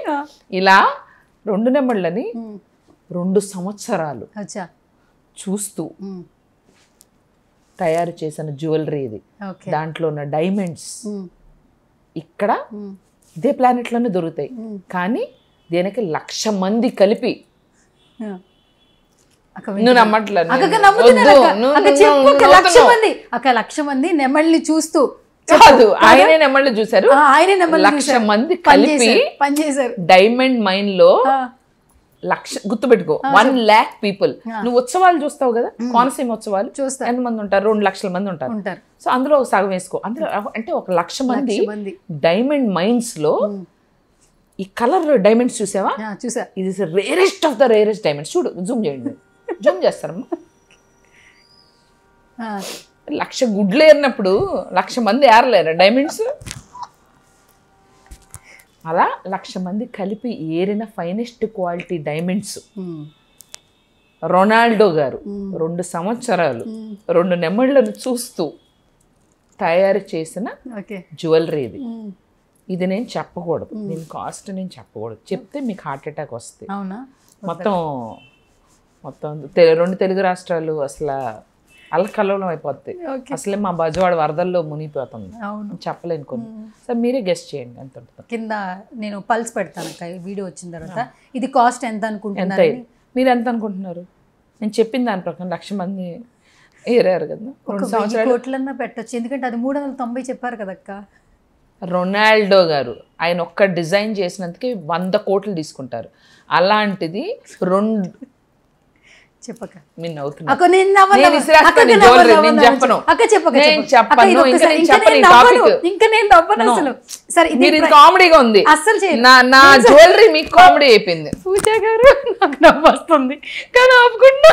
ఇలా 2 నెమళ్ళని 2 సంవత్సరాలు చూస్తూ తయారు చేసిన జ్యువెలరీ ఇది. దాంట్లో ఉన్న డైమండ్స్ ఇక్కడ ఇదే ప్లానెట్ లోనే దొరుకుతాయి. కానీ దీనికి 1,00,000 మంది కలిపి. నువ్వు నమ్మట్లేదు. 1,00,000 మంది నెమళ్ళని చూస్తూ కాదు, ఆయనే నెమళ్ళు చూసారు. 1,00,000 మంది కలిపి పనిచేశారు. డైమండ్ మైన్ లో 1,00,000, గుర్తుపెట్టుకో, 1,00,000 పీపుల్. నువ్వు ఉత్సవాలు చూస్తావు కదా, కోనసీమ ఉత్సవాలు చూస్తా. ఎంతమంది ఉంటారు? 2,00,000 మంది ఉంటారు. సో అందులో సగం వేసుకో. అందులో అంటే 1,00,000 మంది డైమండ్ మైన్స్ లో ఈ కలర్ డైమండ్స్ చూసావా? చూసా. ఇది rarest of the rarest diamonds. చూడు, జూమ్ చేయండి. జూమ్ చేస్తారమ్మా. 1,00,000 గుడ్లు ఏరినప్పుడు 1,00,000 మంది ఏరలేరు డైమండ్స్. అలా 1,00,000 మంది కలిపి ఏరిన ఫైనెస్ట్ క్వాలిటీ డైమండ్స్. రొనాల్డో గారు 2 సంవత్సరాలు 2 నెమళ్లను చూస్తూ తయారు చేసిన జ్యువెలరీ ఇది. ఇది నేను చెప్పకూడదు, దీని కాస్ట్ నేను చెప్పకూడదు. చెప్తే మీకు హార్ట్ అటాక్ వస్తుంది. మొత్తం 2 తెలుగు రాష్ట్రాలు అసలు అల్లకల్లోలం అయిపోతాయి. అసలే మా బజవాడ వరదల్లో మునిగిపోతుంది. చెప్పలేను కొన్ని. సార్ మీరే గెస్ట్ చేయండి ఎంత ఉంటుంది. కింద నేను పల్స్ పెడతాను అక్క వీడియో వచ్చిన తర్వాత. ఇది కాస్ట్ ఎంత అనుకుంటున్నారు? మీరు ఎంత అనుకుంటున్నారు? నేను చెప్పిన దాని ప్రకారం 1,00,000 మంది ఏరారు కదా. 2 సంవత్సరాలు కోట్లన్నా పెట్టచ్చు, ఎందుకంటే అది 390 చెప్పారు కదక్క. రొనాల్డో గారు ఆయన ఒక్క డిజైన్ చేసినందుకే 100 కోట్లు తీసుకుంటారు. అలాంటిది 2 చెప్పక నేను నవ్వుతున్నా. కామెడీగా ఉంది నా జ్యువెలరీ, మీకు కామెడీ అయిపోయింది. పూజా గారు నాకు నవ్వు వస్తుంది కానీ ఆపుకున్నా.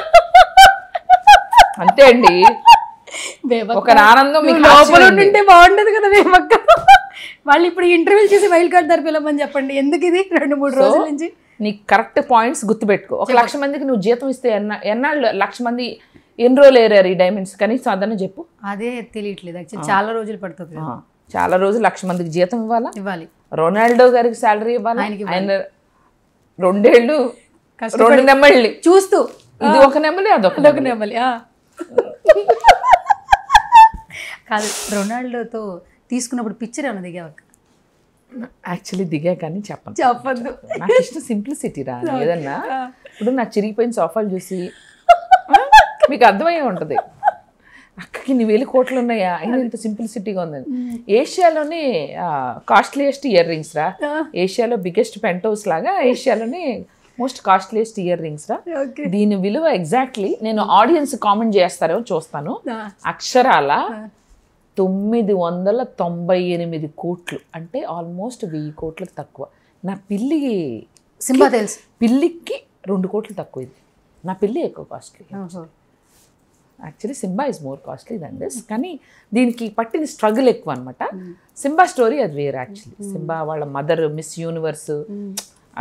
అంతే అండి, ఒక ఆనందం మీకు లోపల ఉంటే బాగుండదు కదా మేమక్క. వాళ్ళు ఇప్పుడు ఇంటర్వ్యూ చేసి వైల్డ్ కార్డ్ ధరిపిల్లమని చెప్పండి. ఎందుకు ఇది 2-3 రోజుల నుంచి? నీకు కరెక్ట్ పాయింట్స్ గుర్తుపెట్టుకో. 1,00,000 మందికి నువ్వు జీతం ఇస్తే ఎన్నాళ్ళు 1,00,000 మంది ఎన్ని రోజులు ఏరారు ఈ డైమండ్స్? కనీసం అదన్నా చెప్పు. అదే తెలియట్లేదు. చాలా రోజులు పడుతుంది. చాలా రోజులు 1,00,000 మందికి జీతం ఇవ్వాలి. రొనాల్డో గారికి శాలరీ ఇవ్వాలి. ఆయన 2 ఏళ్ళు 2 నెమళ్ళు చూస్తూ ఇది ఒక నెమలి అదొక అదొక నెమలి. కాదు, రొనాల్డోతో తీసుకున్నప్పుడు పిక్చర్ ఏమైనా దిగావక్క? యాక్చువల్లీ దిగా కానీ చెప్పను. చెప్పద్దు. నాకు ఇష్టం సింప్లిసిటీ రా. ఏదన్నా ఇప్పుడు నాకు చిరిగిపోయిన సోఫాలు చూసి మీకు అర్థమయ్యే ఉంటుంది, అక్కకి 1,000 కోట్లు ఉన్నాయా, అయినా ఇంత సింప్లిసిటీగా ఉందని. ఏషియాలోనే కాస్ట్లీయెస్ట్ ఇయర్ రింగ్స్ రా. ఏషియాలో బిగ్గెస్ట్ పెంట్ హౌస్ లాగా ఏషియాలోనే మోస్ట్ కాస్ట్లీయెస్ట్ ఇయర్ రింగ్స్ రా. దీని విలువ ఎగ్జాక్ట్లీ నేను ఆడియన్స్ కామెంట్ చేస్తారో చూస్తాను, అక్షరాల 998 కోట్లు, అంటే ఆల్మోస్ట్ 1000 కోట్లకు తక్కువ. నా పిల్లి సింబా తెలుసు, పిల్లికి 2 కోట్లు తక్కువ. ఇది నా పిల్లి ఎక్కువ costly. Actually Simba is more costly than this, కానీ దీనికి పట్టిన స్ట్రగుల్ ఎక్కువ అనమాట. సింబా స్టోరీ అది వేరు. యాక్చువల్లీ సింబా వాళ్ళ మదర్ మిస్ యూనివర్స్,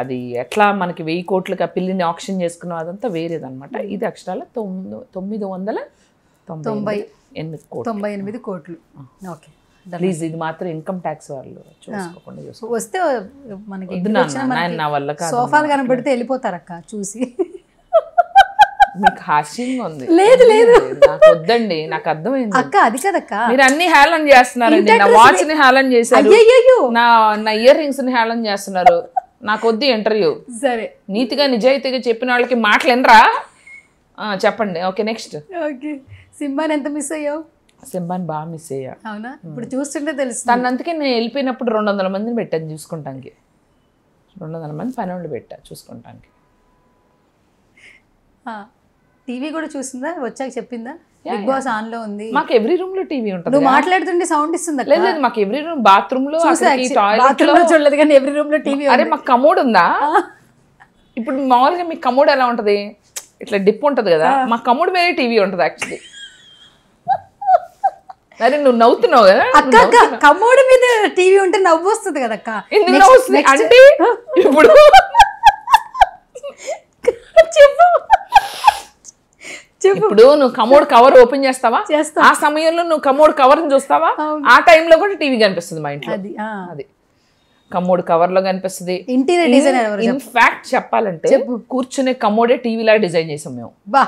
అది ఎట్లా మనకి 1000 కోట్లకి ఆ పిల్లిని ఆప్షన్ చేసుకున్నాం, అదంతా వేరేదనమాట. ఇది అక్షరాల 998 కోట్లు. ఓకే, ప్లీజ్ ఇది మాత్రం ఇన్కమ్ ట్యాక్స్ వాళ్ళు చూసుకోకుండా చూసుకో. వస్తే మనకి నా వల్ల కాదు. సోఫాలు కనబడితే వెళ్ళిపోతారక్క చూసి. మీకు హాస్యంగా ఉంది. లేదు లేదు, నాకు వద్దండి, నాకు అర్థమైంది అక్క. అది కదక్క, మీరు అన్ని హేళన చేస్తున్నారండి. నా వాచ్ ని హేళన చేశారు, నా ఇయర్ రింగ్స్ ని హేళన చేస్తున్నారు. నాకు వద్దు ఇంటర్వ్యూ. సరే, నీతిగా నిజాయితీగా చెప్పిన వాళ్ళకి మాటలు ఎనరా? చెప్పండి. Okay, next. ఓకే, సింబాని ఎంత మిస్ అయ్యావు? సింబాని బాగా మిస్ అయ్యా. అవునా? ఇప్పుడు చూస్తుంటే తెలుసు. తను అందుకే నేను వెళ్ళిపోయినప్పుడు 200 మందిని పెట్టాను చూసుకుంటానికి. 200 మంది పని వాళ్ళు పెట్టా చూసుకుంటానికి. టీవీ కూడా చూసిందా? వచ్చాక చెప్పిందా బిగ్ బాస్ ఆన్ లో ఉంది? మాకు ఎవ్రీ రూమ్ లో టీవీ ఉంటుంది. నువ్వు మాట్లాడుతుంటే సౌండ్ ఇస్తుంది. లేదు లేదు, మాకు ఎవ్రీ రూమ్, బాత్రూమ్ లో చూడలేదు కానీ ఎవ్రీ రూమ్ లో టీవీ. అరే మాకు కమోడ్ ఉందా? ఇప్పుడు మామూలుగా మీకు కమోడ్ ఎలా ఉంటది, ఇట్లా డిప్ ఉంటది కదా, మా కమోడ్ మీద టీవీ ఉంటది యాక్చువల్లీ. అరే నువ్వు నవ్వుతున్నావు కదా. అక్క కమోడ్ మీద టీవీ ఉంటే నవ్వు వస్తుంది కదా అక్క. ఎందుకు నవ్వుస్తుంది అంటే ఇప్పుడు చెప్పు. ఇప్పుడు నువ్వు కమోడ్ కవర్ ఓపెన్ చేస్తావా? ఆ సమయంలో నువ్వు కమోడ్ కవర్ చూస్తావా? ఆ టైంలో కూడా టీవీ కనిపిస్తుంది మా ఇంట్లో. అది కమోడ్ కవర్ లో కనిపిస్తుంది. ఇంటీరియర్ డిజైనర్ ఇన్ఫాక్ట్ చెప్పాలంటే కూర్చునే కమోడే టీవీ లా డిజైన్ చేసాం మేము. బా,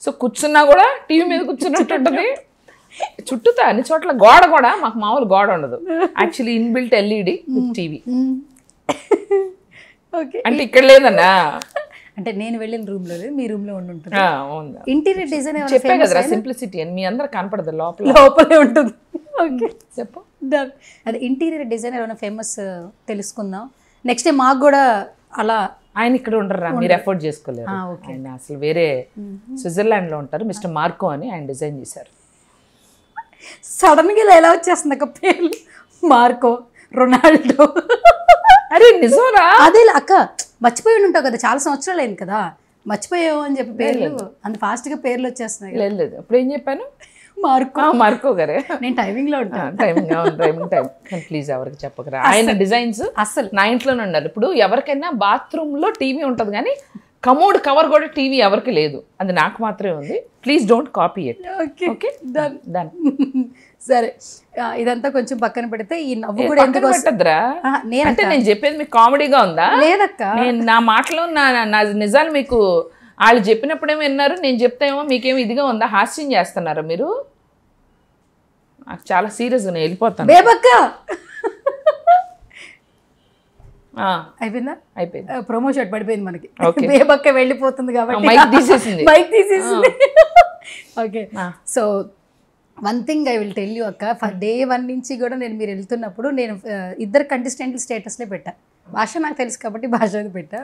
సో కూర్చున్నా కూడా టీవీ మీద కూర్చున్నట్టు ఉంటుంది. చుట్టూతా అన్ని చోట్ల గోడ కూడా మాకు మామూలు గోడ ఉండదు. Actually inbuilt LED with TV. అంటే ఇక్కడ లేదన్నా, అంటే నేను వెళ్ళిన రూమ్ లో మీ రూమ్ లో ఉంటుంది. ఇంటీరియర్ డిజైన్ చెప్పే కదా సింప్లిసిటీ అని. మీ అందరు కనపడదు, లోపలే ఉంటుంది. ఓకే చెప్పు. అదే ఇంటీరియర్ డిజైనర్ ఏమైనా ఫేమస్ తెలుసుకుందాం. నెక్స్ట్ మాకు కూడా అలా. ఆయన ఇక్కడ ఉండరా, మీరు ఎఫోర్డ్ చేసుకోలేరు. ఆయన అసలు వేరే స్విట్జర్లాండ్ లో ఉంటారు. మిస్టర్ మార్కో అని ఆయన డిజైన్ చేశారు. సడన్ గా ఎలా వచ్చేస్తుంది అక్క పేర్లు? Marco, Ronaldo. అరే నిజంరా? అదే అక్క, మర్చిపోయి ఉంటావు కదా, చాలా సంవత్సరాలు అయింది కదా, మర్చిపోయావు అని చెప్పి పేర్లు అంత ఫాస్ట్ గా పేర్లు వచ్చేస్తున్నాయి. లేదు, అప్పుడు ఏం చెప్పాను? మార్కో గారే. నేను టైమింగ్ లో ఉంటాను. టైమింగ్ ప్లీజ్ ఎవరికి చెప్పకరా. ఆయన డిజైన్స్ అసలు నా ఇంట్లోనే ఉన్నారు. ఇప్పుడు ఎవరికైనా బాత్రూమ్ లో టీవీ ఉంటది కానీ కమోడ్ కవర్ కూడా టీవీ ఎవరికి లేదు, అది నాకు మాత్రమే ఉంది. Please don't copy it. Okay done. సరే, ఇదంతా కొంచెం పక్కన పెడితే ఈ నవ్వు కూడా ఎందుకు వస్తుందిరా? అంటే నేను చెప్పేది మీకు కామెడీగా ఉందా? లేదక్క, నేను నా మాటలో నా నిజాలు మీకు వాళ్ళు చెప్పినప్పుడేమో విన్నారు, నేను చెప్తామేమో మీకేమో ఇదిగా ఉందా? హాస్యం చేస్తున్నారా మీరు? నాకు చాలా సీరియస్గా నేను వెళ్ళిపోతాను. బేబక్క అయిపోయిందా? అయిపోయింది. ప్రోమో షాట్ పడిపోయింది మనకి. బేబక్క వెళ్ళిపోతుంది కాబట్టి మైక్ తీసేసింది. Okay, so one thing I will tell you అక్క, డే 1 నుంచి కూడా మీరు వెళ్తున్నప్పుడు నేను ఇద్దరు కంటెస్టెంట్లు స్టేటస్లే పెట్టా. భాష నాకు తెలుసు కాబట్టి భాష పెట్టా.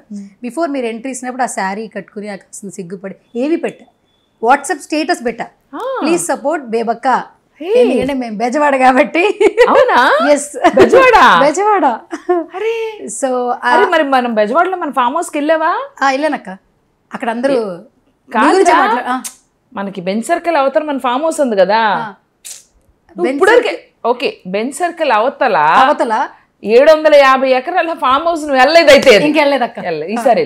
బిఫోర్ మీరు ఎంట్రీ ఇచ్చినప్పుడు ఆ శారీ కట్టుకుని సిగ్గుపడి ఏవి పెట్టా, వాట్సాప్ స్టేటస్ పెట్టా, ప్లీజ్ సపోర్ట్ బేబక్క. ఎందుకంటే మేము బెజవాడ కాబట్టి. బెజవాడ. సో మరి మనం బెజవాడలో మన ఫామ్ హౌస్కి వెళ్ళావా? వెళ్ళానక్క. అక్కడ అందరూ మనకి బెంచ్ సర్కిల్ అవతల మన ఫామ్ హౌస్ ఉంది కదా, ఓకే బెంచ్ సర్కిల్ అవతల 750 ఎకరాల ఫామ్ హౌస్ నువ్వు వెళ్ళలేదైతే? ఇంకెళ్ళలేదక్క. ఈసారి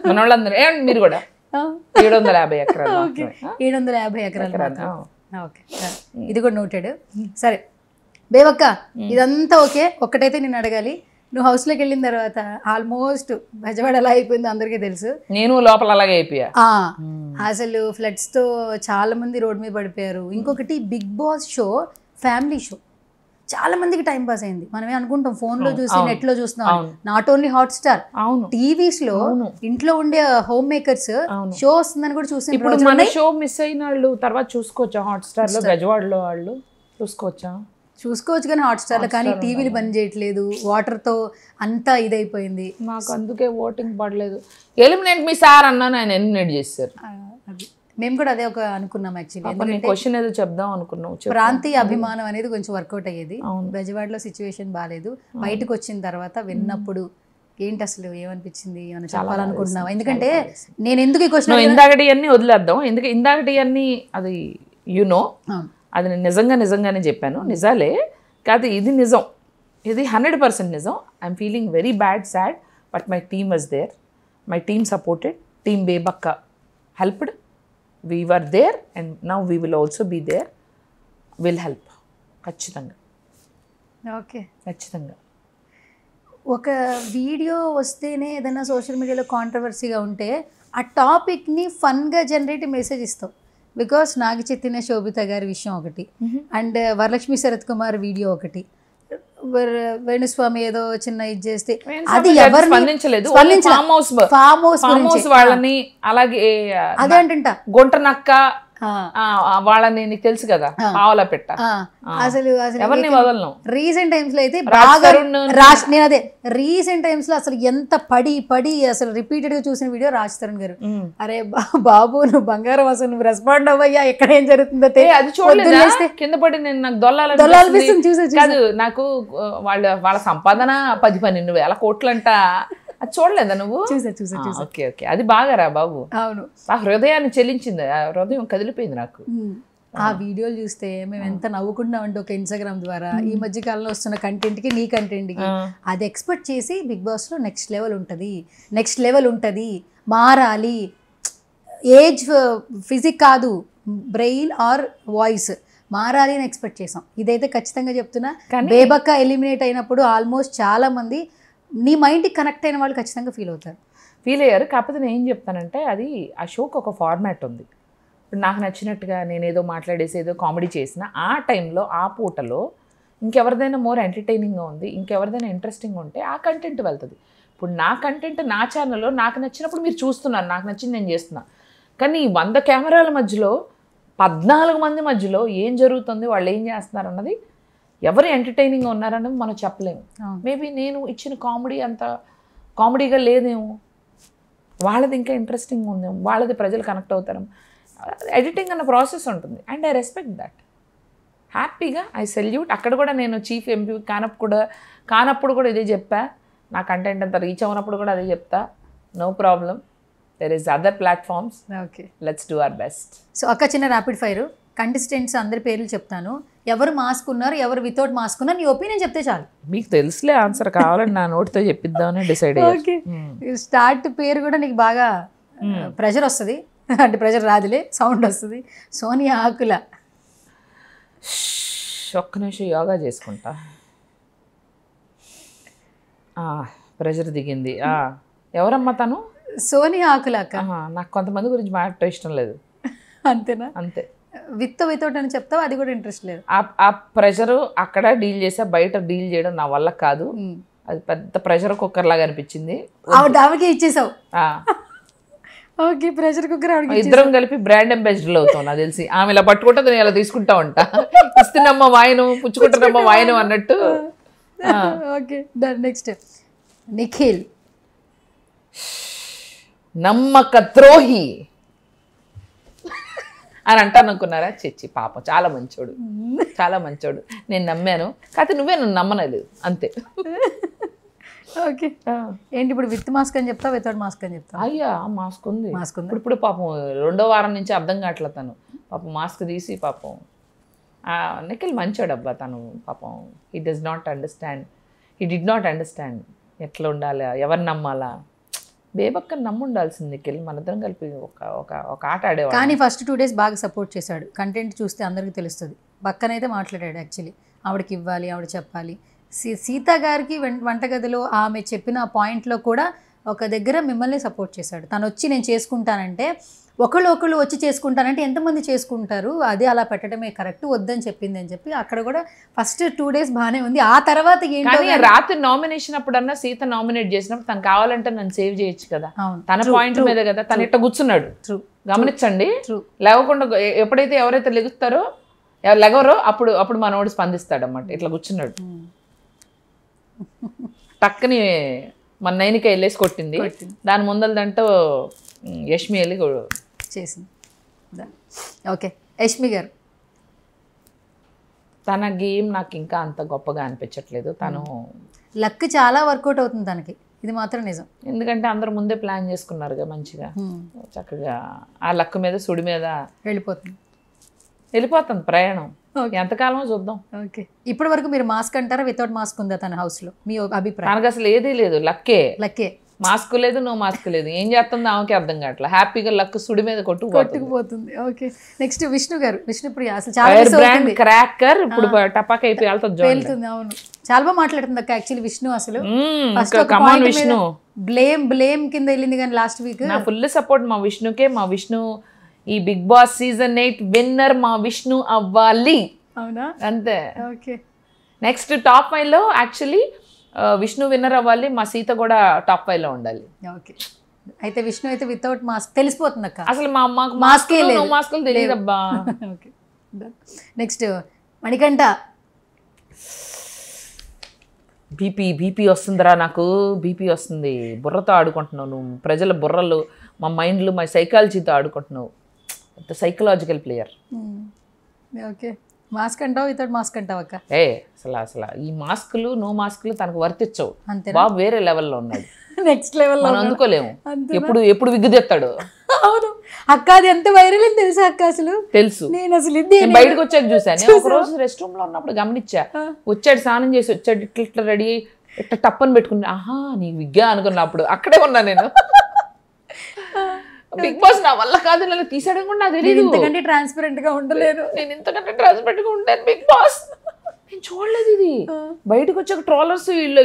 మన వాళ్ళందరూ మీరు కూడా 750 ఎకరాలు. 750 ఎకరాలు. ఓకే, ఇది కూడా నోటెడ్. సరే బేబక్క, ఇదంతా ఓకే. ఒక్కటైతే నేను అడగాలి, నువ్వు హౌస్లోకి వెళ్ళిన తర్వాత ఆల్మోస్ట్ బెజవాడ ఎలా అయిపోయిందో అందరికీ తెలుసు. నేను లోపల అలాగే అయిపోయా. అసలు ఫ్లడ్స్తో చాలా మంది రోడ్ మీద పడిపోయారు. ఇంకొకటి Bigg Boss show family show, చాలా మందికి టైం పాస్ అయింది. మనమే అనుకుంటాం ఫోన్లో చూసి నెట్లో చూస్తున్నాం, నాట్ ఓన్లీ హాట్స్టార్, టీవీస్ లో ఇంట్లో ఉండే హోమ్ మేకర్స్ షో వస్తుందని కూడా చూసి. ఇప్పుడు మన షో మిస్ అయిన వాళ్ళు తర్వాత చూసుకోవచ్చా హాట్స్టార్ లో? బెజవాడలో వాళ్ళు చూసుకోవచ్చు కానీ హాట్స్టార్ లో కానీ టీవీలు బంద్ చేయట్లేదు, వాటర్ తో అంతా ఇదైపోయింది. నాకు అందుకే ఓటింగ్ పడలేదు. ఎలిమినేట్ మీ సార్ అన్నాను, ఆయన ఎలిమినేట్ చేశారు. మేము కూడా అదే ఒక అనుకున్నాం యాక్చువల్లీ. క్వశ్చన్ ఏదో చెప్దాం అనుకున్నాం. ప్రాంతీయ అభిమానం అనేది కొంచెం వర్కౌట్ అయ్యేది. బెజవాడలో సిచ్యువేషన్ బాగాలేదు. బయటకు వచ్చిన తర్వాత విన్నప్పుడు ఏంటి అసలు ఏమనిపించింది, ఏమైనా చెప్పాలనుకుంటున్నావా? ఎందుకంటే నేను ఎందుకు ఈ క్వశ్చన్ ఇందాకటి అన్ని వదిలేద్దాం. ఎందుకంటే ఇందాకటి అన్ని అది అది నేను నిజంగానే చెప్పాను, నిజాలే కాదు, ఇది నిజం, ఇది 100% నిజం. I'm feeling very bad, sad, but my team was there, my team supported, team Bebakka helped, we were there and now we will also be there, will help ఖచ్చితంగా. ఓకే, ఖచ్చితంగా. ఒక వీడియో వస్తేనే ఏదైనా సోషల్ మీడియాలో కాంట్రవర్సీగా ఉంటే ఆ టాపిక్ని ఫన్గా జనరేట్ మెసేజ్ ఇస్తావు. బికాస్ నాగ చైతన్య శోభిత గారి విషయం ఒకటి, అండ్ వరలక్ష్మి శరత్ కుమార్ వీడియో ఒకటి, వేణుస్వామి ఏదో చిన్న ఇది చేస్తే అది ఎవరు స్పందించలేదు. ఫామ్ హౌస్ వాళ్ళని అలాగే అదే అంటుంట గుంట నక్క వాళ్ళని నీకు తెలుసు కదా, పావలా పెట్ట. అసలు ఎవరిని వదలను. రీసెంట్ టైమ్స్ లో అయితే బాగా నేను అదే రీసెంట్ టైమ్స్ లో అసలు ఎంత పడి అసలు రిపీటెడ్ గా చూసిన వీడియో రాజ్ తరుణ్ గారు. అరే బాబు నువ్వు బంగారం, అసలు నువ్వు రెస్పాండ్ అవ్వయ్యా, ఎక్కడ ఏం జరుగుతుందో అది చూడలేదు. కింద పడి నేను నాకు దొల్లాలనిపిస్తుంది. కాదు, నాకు వాళ్ళ సంపాదన 10-12 వేల కోట్లంట. అది చూడలేదా నువ్వు? చూసా. ఓకే, అది బాగా రా బాబు. అవును, ఆ హృదయాన్ని చెల్లించింది, ఆ హృదయం కదిలిపోయింది నాకు. ఆ వీడియోలు చూస్తే మేము ఎంత నవ్వుకుంటున్నామంటే ఒక ఇన్స్టాగ్రామ్ ద్వారా ఈ మధ్య కాలంలో వస్తున్న కంటెంట్కి నీ కంటెంట్కి అది ఎక్స్పెక్ట్ చేసి బిగ్ బాస్లో నెక్స్ట్ లెవెల్ ఉంటుంది, మారాలి, ఏజ్ ఫిజిక్ కాదు, బ్రెయిన్ ఆర్ వాయిస్ మారాలి అని ఎక్స్పెక్ట్ చేసాం. ఇదైతే ఖచ్చితంగా చెప్తున్నా. బేబక్క ఎలిమినేట్ అయినప్పుడు ఆల్మోస్ట్ చాలా మంది నీ మైండ్కి కనెక్ట్ అయిన వాళ్ళు ఖచ్చితంగా ఫీల్ అయ్యారు. కాకపోతే నేను ఏం చెప్తానంటే అది ఆ షోకి ఒక ఫార్మాట్ ఉంది. ఇప్పుడు నాకు నచ్చినట్టుగా నేనేదో మాట్లాడేసి ఏదో కామెడీ చేసిన ఆ టైంలో ఆ పూటలో ఇంకెవరిదైనా మోర్ ఎంటర్టైనింగ్గా ఉంది, ఇంకెవరిదైనా ఇంట్రెస్టింగ్ ఉంటే ఆ కంటెంట్ వెళ్తుంది. ఇప్పుడు నా కంటెంట్ నా ఛానల్లో నాకు నచ్చినప్పుడు మీరు చూస్తున్నారు, నాకు నచ్చింది నేను చేస్తున్నాను. కానీ 100 కెమెరాల మధ్యలో 14 మంది మధ్యలో ఏం జరుగుతుంది, వాళ్ళు ఏం చేస్తున్నారు అన్నది, ఎవరు ఎంటర్టైనింగ్గా ఉన్నారన్నది మనం చెప్పలేము. మేబీ నేను ఇచ్చిన కామెడీ అంత కామెడీగా లేదేమో, వాళ్ళది ఇంకా ఇంట్రెస్టింగ్ ఉందేమో, వాళ్ళది ప్రజలు కనెక్ట్ అవుతారు. ఎడిటింగ్ అన్న ప్రాసెస్ ఉంటుంది, అండ్ ఐ రెస్పెక్ట్ దట్. హ్యాపీగా ఐ సెల్యూట్. అక్కడ కూడా నేను చీఫ్ ఎంపీ కానప్పుడు కూడా ఇదే చెప్పా, నా కంటెంట్ అంతా రీచ్ అవునప్పుడు కూడా అదే చెప్తా. No problem, there is other platforms. Okay, let's do our best. So ఒక చిన్న ర్యాపిడ్ ఫైర్, కంటెస్టెంట్స్ అందరి పేర్లు చెప్తాను, ఎవరు మాస్క్ ఉన్నారు, ఎవరు వితౌట్ మాస్క్ ఉన్నారు, నీ ఒపీనియన్ చెప్తే చాలు. మీకు తెలుసులే ఆన్సర్, కావాలని నా నోటితో చెప్పిద్దామని డిసైడ్ అయ్యాను. ఓకే, స్టార్ట్ పేరు కూడా నీకు బాగా ప్రెషర్ వస్తుంది, అంటే ప్రెషర్ రాదులే, సౌండ్ వస్తుంది. సోనియా ఆకుల. ఒక్క నిమిషం యోగా చేసుకుంటా, ప్రెషర్ దిగింది. ఎవరమ్మా తను? సోనియా ఆకుల అక్క. నాకు కొంతమంది గురించి మాట్లాడటం ఇష్టం లేదు. అంతేనా? అంతే. వితౌట్ అని చెప్తావు, అది కూడా ఇంట్రెస్ట్ లేదు. ఆ ప్రెషరు అక్కడ డీల్ చేసా, బయట డీల్ చేయడం నా వల్ల కాదు. అది పెద్ద ప్రెషర్ కుక్కర్ లాగా అనిపించింది. ఆవిడకి ఇచ్చేసావు. Okay, pressure cooker. ఇద్దరం కలిపి బ్రాండ్ అంబాసిడర్లు అవుతాం నాకు తెలిసి. ఆమె ఇలా పట్టుకుంటే నేను ఇలా తీసుకుంటా ఉంటా, ఇస్తున్నమ్మ వాయనం పుచ్చుకుంటున్నమ్మ వాయనం అన్నట్టు. Okay, next Nikhil. నమ్మక ద్రోహి అని అంటాను అనుకున్నారా? చెచ్చి పాపం, చాలా మంచోడు, నేను నమ్మాను, కాకపోతే నువ్వే నన్ను నమ్మలేదు అంతే. ఓకే, ఏంటి ఇప్పుడు విత్ మాస్క్ అని చెప్తా, వితౌట్ మాస్క్ అని చెప్తా? అయ్యా మాస్క్ ఉంది. ఇప్పుడు పాపం 2వ వారం నుంచి అర్థం కావట్లేదు తను, పాపం మాస్క్ తీసి పాపం. నిఖిల్ మంచోడు అబ్బా, తను పాపం హీ డిడ్ నాట్ అండర్స్టాండ్ ఎట్లా ఉండాలి, ఎవరిని నమ్మాలా. బేబక్కని నమ్ముండాల్సింది నిఖిల్, మనిద్దరం కలిపి ఒక ఆట ఆడేవాడు. కానీ ఫస్ట్ 2 days బాగా సపోర్ట్ చేశాడు. కంటెంట్ చూస్తే అందరికీ తెలుస్తుంది. పక్కనైతే మాట్లాడాడు యాక్చువల్లీ, ఆవిడకి ఇవ్వాలి, ఆవిడ చెప్పాలి. సీత గారికి వంటగదిలో ఆమె చెప్పిన పాయింట్లో కూడా ఒక దగ్గర మిమ్మల్ని సపోర్ట్ చేశాడు. తను వచ్చి నేను చేసుకుంటానంటే ఒకళ్ళు వచ్చి చేసుకుంటానంటే ఎంతమంది చేసుకుంటారు, అది అలా పెట్టడమే కరెక్ట్, వద్దని చెప్పింది అని చెప్పి అక్కడ కూడా ఫస్ట్ 2 days బాగానే ఉంది. ఆ తర్వాత ఏంటో రాత్రి నామినేషన్ అప్పుడన్నా సీత నామినేట్ చేసినప్పుడు తను కావాలంటే నన్ను సేవ్ చేయొచ్చు కదా, తన పాయింట్ మీద కదా. తను ఇట్లా కూర్చున్నాడు, గమనించండి. లేవకుండా ఎప్పుడైతే ఎవరైతే లెగుస్తారో లెగవరో అప్పుడు మనోడు స్పందిస్తాడు అన్నమాట. ఇట్లా కూర్చున్నాడు, టక్కని మన నైనిక వెళ్ళేసి కొట్టింది. దాని ముందలదంటూ యష్మి వెళ్ళి చేసింది. ఓకే, యష్మి గారు తన గేమ్ నాకు ఇంకా అంత గొప్పగా అనిపించట్లేదు. తను లక్ చాలా వర్కౌట్ అవుతుంది తనకి, ఇది మాత్రం నిజం. ఎందుకంటే అందరూ ముందే ప్లాన్ చేసుకున్నారుగా మంచిగా, చక్కగా ఆ లక్ మీద సుడి మీద వెళ్ళిపోతుంది ప్రయాణం. ఎంతకాలమో చూద్దాం. ఓకే, ఇప్పటి వరకు మీరు మాస్క్ అంటారా, వితౌట్ మాస్క్ ఉందా తన హౌస్లో? మీ అభిప్రాయం? తనకు అసలు ఏదీ లేదు, లక్కే. మాస్క్ లేదు, నో మాస్క్ లేదు, ఏం చేస్తుందో ఆమెకి అర్థం కావట్లేదు. హ్యాపీగా లక్ సుడి మీద కొట్టుకుపోతుంది. ఓకే, నెక్స్ట్ విష్ణు గారు, విష్ణుప్రియ అసలు చాలా క్రాకర్ ఇప్పుడు టపాక్ అయిపోయి వెళ్తుంది. అవును, చాలా బాగా మాట్లాడుతుంది అక్క యాక్చువల్లీ విష్ణు. అసలు విష్ణు బ్లేమ్ కింద వెళ్ళింది కానీ లాస్ట్ వీక్ నా ఫుల్ సపోర్ట్ మా విష్ణుకే. మా విష్ణు ఈ బిగ్ బాస్ సీజన్ 8 విన్నర్ మా విష్ణు అవ్వాలి. అవునా? అంతే. ఓకే, నెక్స్ట్ టాప్ 5 లో యాక్చువల్లీ విష్ణు విన్నర్ అవ్వాలి, మా సీత కూడా టాప్ 5 లో ఉండాలి. ఓకే, అయితే విష్ణు అయితే వితౌట్ మాస్క్ తెలిసిపోతుంది అక్క. అసలు మాకు మాస్కే లేదు, మాస్కులు తెలియదు అబ్బా. Okay, next Manikanta. బీపీ వస్తుందిరా, నాకు బీపీ వస్తుంది. బుర్రతో ఆడుకుంటున్నావు నువ్వు, ప్రజల బుర్రలు, మా మైండ్లు, మా సైకాలజీతో ఆడుకుంటున్నావు. Psychological player. ఓకే, మాస్క్ అంటావు, వితౌట్ మాస్క్ అంటావు అక్క? అసలు ఈ మాస్కులు నో మాస్కులు తనకు వర్తించవు. బాబు వేరే లెవెల్లో ఉన్నాడు, నెక్స్ట్ లెవెల్ మనం అందుకోలేము. ఎప్పుడు విగ్గుదెత్తాడు. అవును అక్క, అది ఎంత వైరల్ అని తెలుసా అక్క? అసలు తెలుసు, నేను అసలు బయటకు వచ్చాక చూసాను. ఒక రోజు రెస్ట్ రూమ్ లో ఉన్నప్పుడు గమనించా, వచ్చాడు స్నానం చేసి వచ్చాడు, ఇట్లా రెడీ ఇట్లా టప్పని పెట్టుకుని, ఆహా నీ విగ్గా అనుకున్నప్పుడు అక్కడే ఉన్నా నేను. బిగ్ బాస్ నా వల్ల కాదు, నన్ను తీసాడని కూడా నాకు తెలియదు. ఇంతకంటే ట్రాన్స్పరెంట్ గా ఉండలేదు, నేను ఇంతకంటే ట్రాన్స్పరెంట్ గా ఉంటాను బిగ్ బాస్. నేను చూడలేదు ఇది. బయటకు వచ్చాక ట్రోలర్స్ వీళ్ళు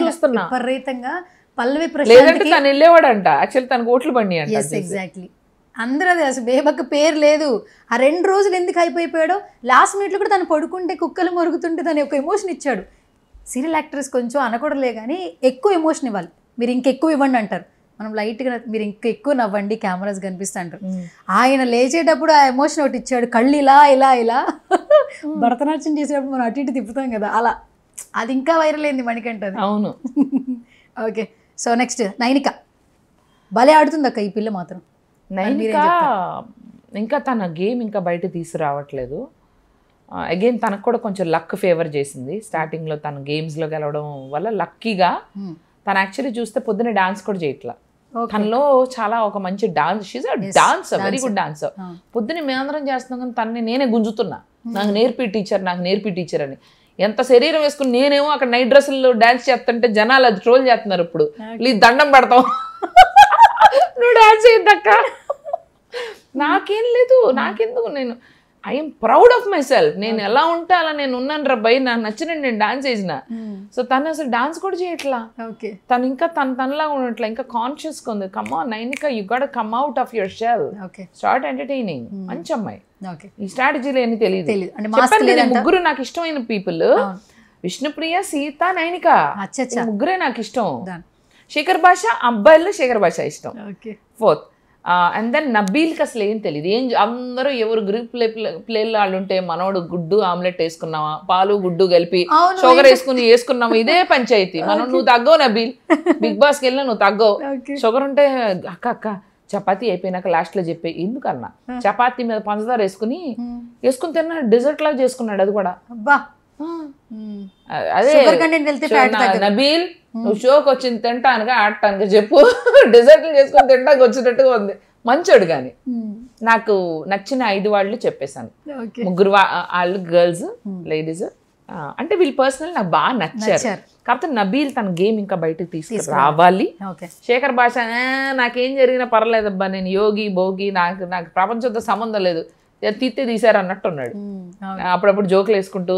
చూస్తున్నా విపరీతంగా. పల్లవి లేదంటే తను వెళ్ళేవాడంట, యాక్చువల్లీ తనకు ఓట్లు పడి అంట. ఎగ్జాక్ట్లీ, అందరూ అది అసలు బేబక్క పేరు లేదు. ఆ 2 రోజులు ఎందుకు అయిపోయాడో, లాస్ట్ మినిట్లో కూడా తను పడుకుంటే కుక్కలు మరుగుతుంటే తను ఒక ఎమోషన్ ఇచ్చాడు. సీరియల్ యాక్టర్స్ కొంచెం అనకూడలే కానీ ఎక్కువ ఎమోషన్ ఇవ్వాలి. మీరు ఇంకెక్కువ ఇవ్వండి అంటారు, మనం లైట్గా మీరు ఇంకెక్కువ నవ్వండి కెమెరాస్ కనిపిస్తా అంటారు. ఆయన లేచేటప్పుడు ఆ ఎమోషన్ ఒకటి ఇచ్చాడు, కళ్ళు ఇలా భరతనాట్యం చేసేటప్పుడు మనం అటు ఇటు తిప్పుతాం కదా, అలా అది ఇంకా వైరల్ అయింది మణికంఠ. అవును. Okay, so next Nainika. భలే ఆడుతుంది అక్క ఈ పిల్ల మాత్రం. నైనిక ఇంకా తన గేమ్ ఇంకా బయట తీసుకురావట్లేదు. అగైన్ తనకు కూడా కొంచెం లక్ ఫేవర్ చేసింది. స్టార్టింగ్లో తన గేమ్స్లో గెలవడం వల్ల లక్కీగా తను యాక్చువల్లీ చూస్తే పొద్దున్న డాన్స్ కూడా చేయట్లా. తనలో చాలా ఒక మంచి dance, she's dancer, very good dancer. పొద్దున్న మేమందరం చేస్తున్నాం కానీ తనని నేనే గుంజుతున్నా, నాకు నేర్పి టీచర్ అని. ఎంత శరీరం వేసుకుని నేనేమో అక్కడ నైట్ డ్రెస్సుల్లో డాన్స్ చేస్తుంటే జనాలు అది ట్రోల్ చేస్తున్నారు. ఇప్పుడు ప్లీజ్ దండం పెడతాం, నువ్వు డాన్స్ చేయద్దక్క. నాకేం లేదు, నాకెందుకు, నేను I'm proud of my self. నేను ఎలా ఉంటే అలా నేను ఉన్నాను రబ్బాయి, నాకు నచ్చిన నేను డాన్స్ చేసిన. సో తను అసలు డాన్స్ కూడా చేయట్లా. తను ఇంకా తనలా ఉండట్లా, ఇంకా కాన్షియస్గా ఉంది. Come on Nainika, you got to come out of your shell, start entertaining. మంచి అమ్మాయి. ఈ స్ట్రాటజీలు ఏమి తెలియదు. ముగ్గురు నాకు ఇష్టమైన పీపుల్, విష్ణుప్రియ, సీత, నైనిక, ముగ్గురే నాకు ఇష్టం. శేఖర్ భాష, అబ్బాయిల్లో శేఖర్ భాష ఇష్టం. 4th. అండ్ దెన్ నబీల్కి అసలు ఏం తెలియదు. అందరూ ఎవరు గ్రూప్ ప్లేలు వాళ్ళు ఉంటే మనోడు గుడ్డు ఆమ్లెట్ వేసుకున్నావా, పాలు గుడ్డు కలిపి షుగర్ వేసుకున్నావా, ఇదే పంచాయతీ. మనం నువ్వు తగ్గవు నబీల్, బిగ్ బాస్కి వెళ్ళినా నువ్వు తగ్గవు. షుగర్ ఉంటే అక్క చపాతీ అయిపోయినాక లాస్ట్లో చెప్పే, ఎందుకన్నా చపాతీ మీద పంచదార వేసుకుని తిన్నా, డెజర్ట్ లాగా చేసుకున్నాడు. అది కూడా అదే నబీల్, నువ్వు షోకి వచ్చింది తింటానుగా ఆడటానుగా చెప్పు, డెజర్ట్లు చేసుకుని తింటానికి వచ్చినట్టుగా ఉంది. మంచోడు. కానీ నాకు నచ్చిన 5 వాళ్ళు చెప్పేశాను. ముగ్గురు వాళ్ళు గర్ల్స్, లేడీస్. అంటే వీళ్ళు పర్సనల్ నాకు బాగా నచ్చారు. కాకపోతే నబీల్ తన గేమ్ ఇంకా బయటకు తీసుకురావాలి. శేఖర్ భాష నాకేం జరిగినా పర్లేదబ్బా, నేను యోగి భోగి, నాకు ప్రపంచంతో సంబంధం లేదు, తీస్తే తీసారు అన్నట్టు ఉన్నాడు. అప్పుడప్పుడు జోకులు వేసుకుంటూ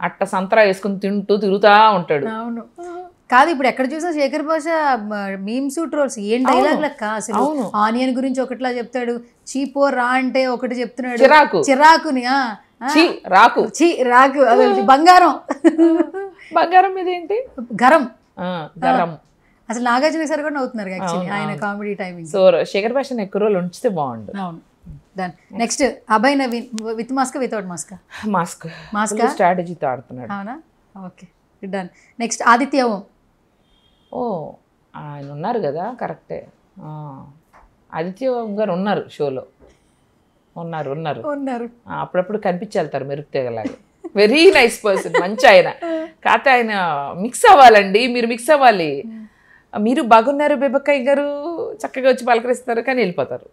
అట్ట సంతరా వేసుకుని తింటూ తిరుగుతా ఉంటాడు. అవును. కాదు ఇప్పుడు ఎక్కడ చూసా శేఖర్ భాష మీమ్స్ ట్రోల్స్ ఏం డైలాగ్ లెక్క అసలు. ఆనియన్ గురించి ఒకటిలా చెప్తాడు, చీపో రా అంటే ఒకటి చెప్తున్నాడు, చిరాకుని రాకు రాకు అదే బంగారం బంగారం మీద ఏంటి గరం గరం. అసలు నాగార్జున సార్ కూడా నవ్వుతున్నారు యాక్చువల్లీ ఆయన కామెడీ టైమింగ్. సో శేఖర్ భాషను ఎక్కువ రోజులు ఉంచితే బాగుండు. అవును. Done. Next Abhay Naveen with mask without mask? Mask స్ట్రాటజీతో ఆడుతున్నాడు. అవునా? Okay done. Next Aditya Om. ఓ ఆయన ఉన్నారు కదా, కరెక్టే. ఆదిత్య ఓం గారు ఉన్నారు షోలో, ఉన్నారు ఉన్నారు ఉన్నారు అప్పుడప్పుడు కనిపించి వెళ్తారు మెరుగు తెగలాగా. వెరీ నైస్ పర్సన్, మంచి ఆయన. కాకపోతే ఆయన మిక్స్ అవ్వాలండి, మీరు మిక్స్ అవ్వాలి. మీరు బాగున్నారు బేబక్కయ్య గారు చక్కగా వచ్చి పలకరిస్తారు కానీ వెళ్ళిపోతారు.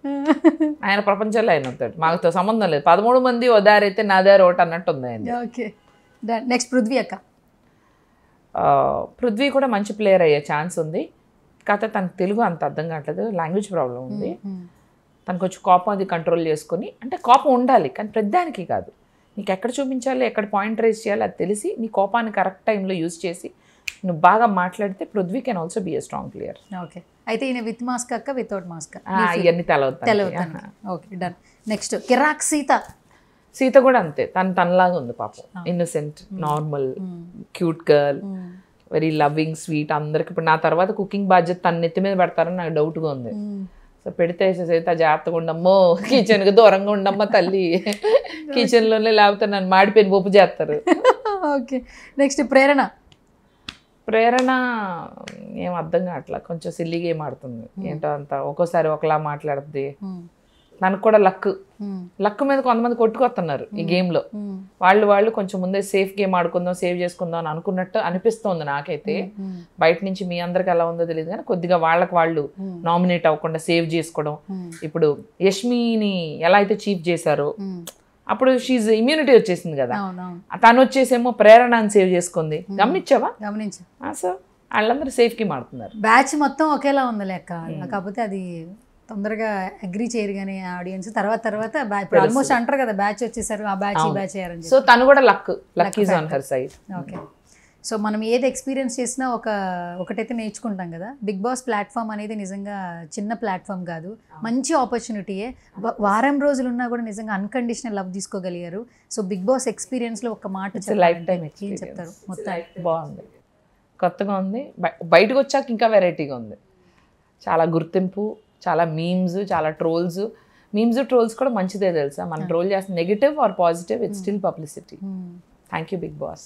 ఆయన ప్రపంచంలో ఆయన ఉంటాడు, మాకుతో సంబంధం లేదు. 13 మంది ఓ దారి అయితే నా దారి ఒకటి అన్నట్టు ఉంది ఆయన. ఓకే నెక్స్ట్ పృథ్వీ అక్క. పృథ్వీ కూడా మంచి ప్లేయర్ అయ్యే ఛాన్స్ ఉంది. కాకపోతే తనకు తెలుగు అంత అర్థం కావట్లేదు, లాంగ్వేజ్ ప్రాబ్లం ఉంది. తనకు వచ్చి కోపం అది కంట్రోల్ చేసుకొని, అంటే కోపం ఉండాలి కానీ ప్రతిదానికి కాదు. నీకు ఎక్కడ చూపించాలి, ఎక్కడ పాయింట్ రైజ్ చేయాలి అది తెలిసి నీ కోపాన్ని కరెక్ట్ టైంలో యూజ్ చేసి నువ్వు బాగా మాట్లాడితే Prithvi can also be a strong player. Okay అయితే ఈయన విత్ మాస్క్ అక్క వితౌట్ మాస్క్? ఇవన్నీ తెలవుతాయి. Okay done. నెక్స్ట్ కిరాక్ సీత. సీత కూడా అంతే, తనలాగా ఉంది పాపం. Innocent, normal, cute girl, very loving, sweet. అందరికి ఇప్పుడు నా తర్వాత కుకింగ్ బాధ్యత తన నెత్తి మీద పెడతారని నాకు డౌట్గా ఉంది. సో పెడితే సీత జాగ్రత్తగా ఉండమ్మో, కిచెన్కి దూరంగా ఉండమ్మా తల్లి, కిచెన్లోనే లేకపోతే నన్ను మాడిపోయిన పప్పు చేస్తారు. ఓకే నెక్స్ట్ ప్రేరణ. ప్రేరణ ఏం అర్థం కావట్లా, కొంచెం సిల్లీగా ఏం ఆడుతుంది ఏంటో అంత. ఒక్కోసారి ఒకలా మాట్లాడుతుంది. నాకు కూడా లక్ మీద కొంతమంది కొట్టుకొస్తున్నారు ఈ గేమ్లో. వాళ్ళు కొంచెం ముందే సేఫ్ గేమ్ ఆడుకుందాం, సేవ్ చేసుకుందాం అని అనుకున్నట్టు అనిపిస్తోంది నాకైతే. బయట నుంచి మీ అందరికి ఎలా ఉందో తెలియదు కానీ కొద్దిగా వాళ్ళకి వాళ్ళు నామినేట్ అవ్వకుండా సేవ్ చేసుకోవడం. ఇప్పుడు యష్మిని ఎలా అయితే చీఫ్ చేశారో అప్పుడు షీజ్ ఇమ్యూనిటీ వచ్చేసింది కదా, తను వచ్చేసేమో ప్రేరణని సేవ్ చేసుకుంది. గమనించావా? సో వాళ్ళందరూ సేఫ్ గేమ్ ఆడుతున్నారు. బ్యాచ్ మొత్తం ఒకేలా ఉంది లెక్క, కాకపోతే అది తొందరగా అగ్రీ చేయరు కానీ ఆడియన్స్ తర్వాత ఇప్పుడు ఆల్మోస్ట్ అంటారు కదా బ్యాచ్ వచ్చేసారు, ఆ బ్యాచ్ ఈ బ్యాచ్ అయ్యారని. సో తను కూడా luck is on her side. Okay so మనం ఏది ఎక్స్పీరియన్స్ చేసినా ఒకటైతే నేర్చుకుంటాం కదా. బిగ్ బాస్ ప్లాట్ఫామ్ అనేది నిజంగా చిన్న ప్లాట్ఫామ్ కాదు, మంచి ఆపర్చునిటీయే. వారం రోజులు ఉన్నా కూడా నిజంగా అన్కండిషనల్ లవ్ తీసుకోగలిగారు. సో బిగ్ బాస్ ఎక్స్పీరియన్స్లో ఒక మాట లైఫ్ టైం ఏం చెప్తారు? మొత్తం బాగుంది, కొత్తగా ఉంది, బయటకు వచ్చాక ఇంకా వెరైటీగా ఉంది. చాలా గుర్తింపు, చాలా మీమ్స్, చాలా ట్రోల్స్ కూడా మంచిదే తెలుసా. మనం ట్రోల్ చేస్తే negative or positive, it's still publicity. Thank you Bigg Boss.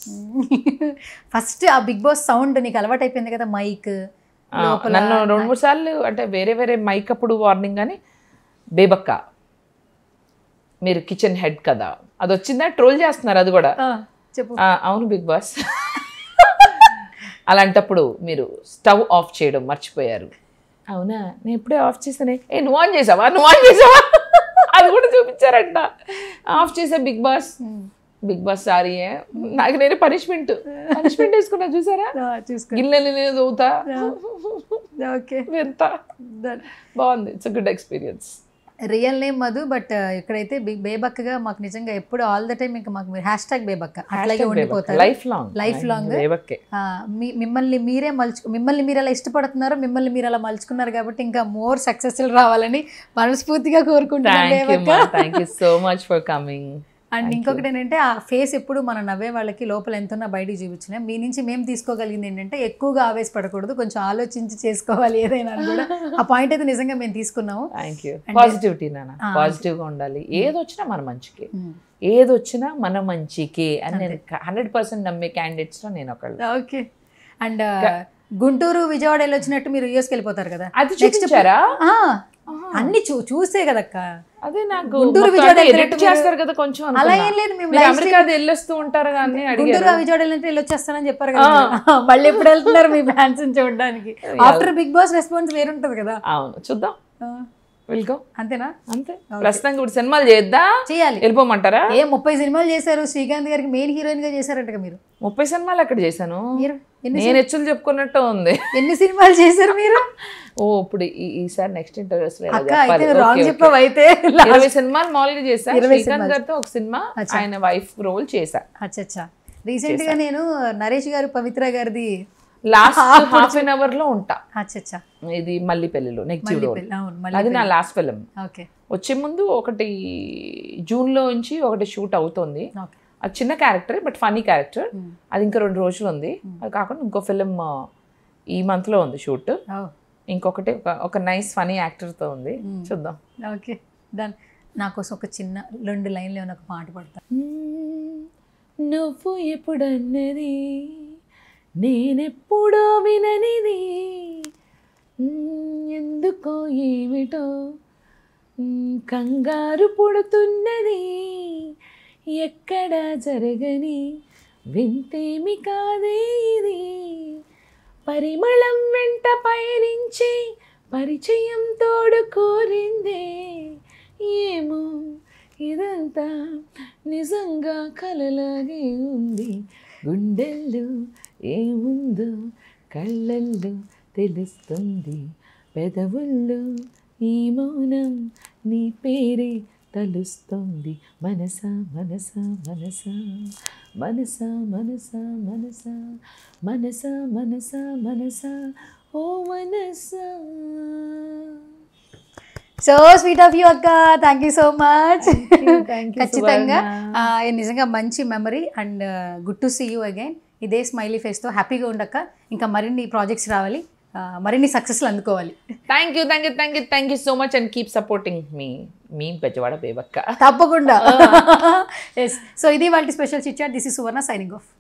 First ఆ బిగ్ బాస్ సౌండ్ నీకు అలవాటు అయిపోయింది కదా, మైక్ నన్ను 2-3 సార్లు అంటే వేరే మైక్ అప్పుడు వార్నింగ్ కానీ, బేబక్క మీరు కిచెన్ హెడ్ కదా అది వచ్చిందా, ట్రోల్ చేస్తున్నారు అది కూడా. అవును బిగ్ బాస్, అలాంటప్పుడు మీరు స్టవ్ ఆఫ్ చేయడం మర్చిపోయారు. అవునా, నేను ఎప్పుడే ఆఫ్ చేసానే. నువ్వు ఆన్ చేసావా అది కూడా చూపించారంట. ఆఫ్ చేసా బిగ్ బాస్ సారీ, నాకు నేను పనిష్మెంట్ వేసుకున్నా చూసారా, గిన్నెలు నేను చదువుతా. ఎంత బాగుంది, it's good experience. Real name Madhu, but ఇక్కడైతే బేబక్కగా మాకు నిజంగా ఎప్పుడు ఆల్ ద టైం ఇంకా మాకు హ్యాష్ బేబక్క అట్లాగే ఉండిపోతారు లైఫ్ లాంగ్. మిమ్మల్ని మీరు అలా ఇష్టపడుతున్నారు, మిమ్మల్ని మీరు అలా మలుచుకున్నారు కాబట్టి ఇంకా మోర్ సక్సెస్ఫుల్ రావాలని మనస్ఫూర్తిగా కోరుకుంటున్నాను. Thank you so much for coming. And ఇంకొకటి ఏంటంటే ఆ ఫేస్ ఎప్పుడు మనం నవ్వే వాళ్ళకి లోపల ఎంతున్నా బయటికి చూపించినా మీ నుంచి మేము తీసుకోగలిగింది ఏంటంటే ఎక్కువగా ఆవేశపడకూడదు, కొంచెం ఆలోచించి చేసుకోవాలి ఏదైనా కూడా. ఆ పాయింట్ అయితే నిజంగా మేము తీసుకున్నాము. పాజిటివిటీ నాన్న, పాజిటివ్గా ఉండాలి. ఏదొచ్చినా మన మంచికి, ఏదొచ్చినా మన మంచికి అని నేను 100% నమ్మే క్యాండిడేట్స్లో నేను ఒకళ్ళు. ఓకే. అండ్ గుంటూరు విజయవాడ వెళ్ళొచ్చినట్టు మీరు యూఎస్కి వెళ్ళిపోతారు కదా, అది చూపించారా? అన్ని చూసే కదక్క. అదే నాకు గుంటూరు విజయవాడ చేస్తారు కదా కొంచెం, అలా ఏం లేదు. మేము అమెరికా వెళ్ళొస్తూ ఉంటారు కానీ గుంటూరు విజయవాడ వెళ్ళొచ్చేస్తానని చెప్పారు కదా, మళ్ళీ ఎప్పుడు వెళ్తున్నారు మీ ఫ్యాన్స్ చూడడానికి? ఆఫ్టర్ బిగ్ బాస్ రెస్పాన్స్ వేరుంటది కదా. అవును, చూద్దాం. వెల్కో అంతేనా? అంతే. ప్రస్తుతానికి ఇప్పుడు సినిమాలు చేద్దా చేయాలి, వెళ్ళిపోమంటారా? 30 సినిమాలు చేశారు, శ్రీకాంత్ గారికి మెయిన్ హీరోయిన్ గా చేశారంట మీరు. 30 సినిమాలు ఎక్కడ చేశాను? మీరు నేను హెచ్చులు చెప్పుకున్నట్టు ఉంది. ఎన్ని సినిమాలు చేశారు మీరు? ఓ ఇప్పుడు ఈసారి నెక్స్ట్ ఇంటర్వ్యూస్ అక్క అయితే రాంగ్ చెప్పావు. అయితే 20 సినిమాలు మామూలుగా చేశా. శ్రీకాంత్ గారితో ఒక సినిమా ఆయన వైఫ్ రోల్ చేశా. అచ్చా. రీసెంట్ గా నేను నరేష్ గారు పవిత్ర గారిది లాస్ట్ హాఫ్ అన్ అవర్ లో ఉంటా. అచ్చా. ఇది మళ్ళీ పెళ్ళిలో నెగిటివ్ రోల్, అది నా లాస్ట్ ఫిల్మ్. ఓకే. వచ్చే ముందు ఒకటి జూన్ లో నుంచి ఒకటి షూట్ అవుతుంది. అది చిన్న క్యారెక్టర్ బట్ ఫనీ క్యారెక్టర్. అది ఇంకా 2 రోజులు ఉంది. అది కాకుండా ఇంకో ఫిల్మ్ ఈ మంత్ లో ఉంది షూట్. ఇంకొకటి ఒక నైస్ ఫనీ యాక్టర్ తో ఉంది, చూద్దాం. Okay done. నా కోసం ఒక చిన్న 2 లైన్లు ఒక పాట పడతా. నువ్వు ఎప్పుడన్నది నేనెప్పుడో విననిది, ఎందుకో ఏమిటో కంగారు పుడుతున్నది, ఎక్కడ జరగని వింతేమి కాదే ఇది, పరిమళం వెంట పయనించి పరిచయం తోడు కోరిందే, ఏమో ఇదంతా నిజంగా కలలాగే ఉంది, గుండెల్లో ఏముందో కళ్ళల్లో తెలుస్తుంది, పెదవుల్లో ఈ మౌనం నీ పేరే తలుస్తుంది, మనసా మనసా మనసా మనసా మనసా మనసా మనసా మనసా మనసా ఓ మనసా. సో స్వీట్ ఆఫ్ యూ అక్క, థ్యాంక్ యూ సో మచ్. ఖచ్చితంగా నిజంగా మంచి memory and good to see you again. ఇదే స్మైలీ ఫేస్తో హ్యాపీగా ఉండక్క. ఇంకా మరిన్ని ప్రాజెక్ట్స్ రావాలి, మరిన్ని సక్సెస్లు అందుకోవాలి. Thank you so much and keep supporting me Bezawada Bebakka. తప్పకుండా. సో ఇది వాళ్ళ special chit chat. This is Suvarna signing of.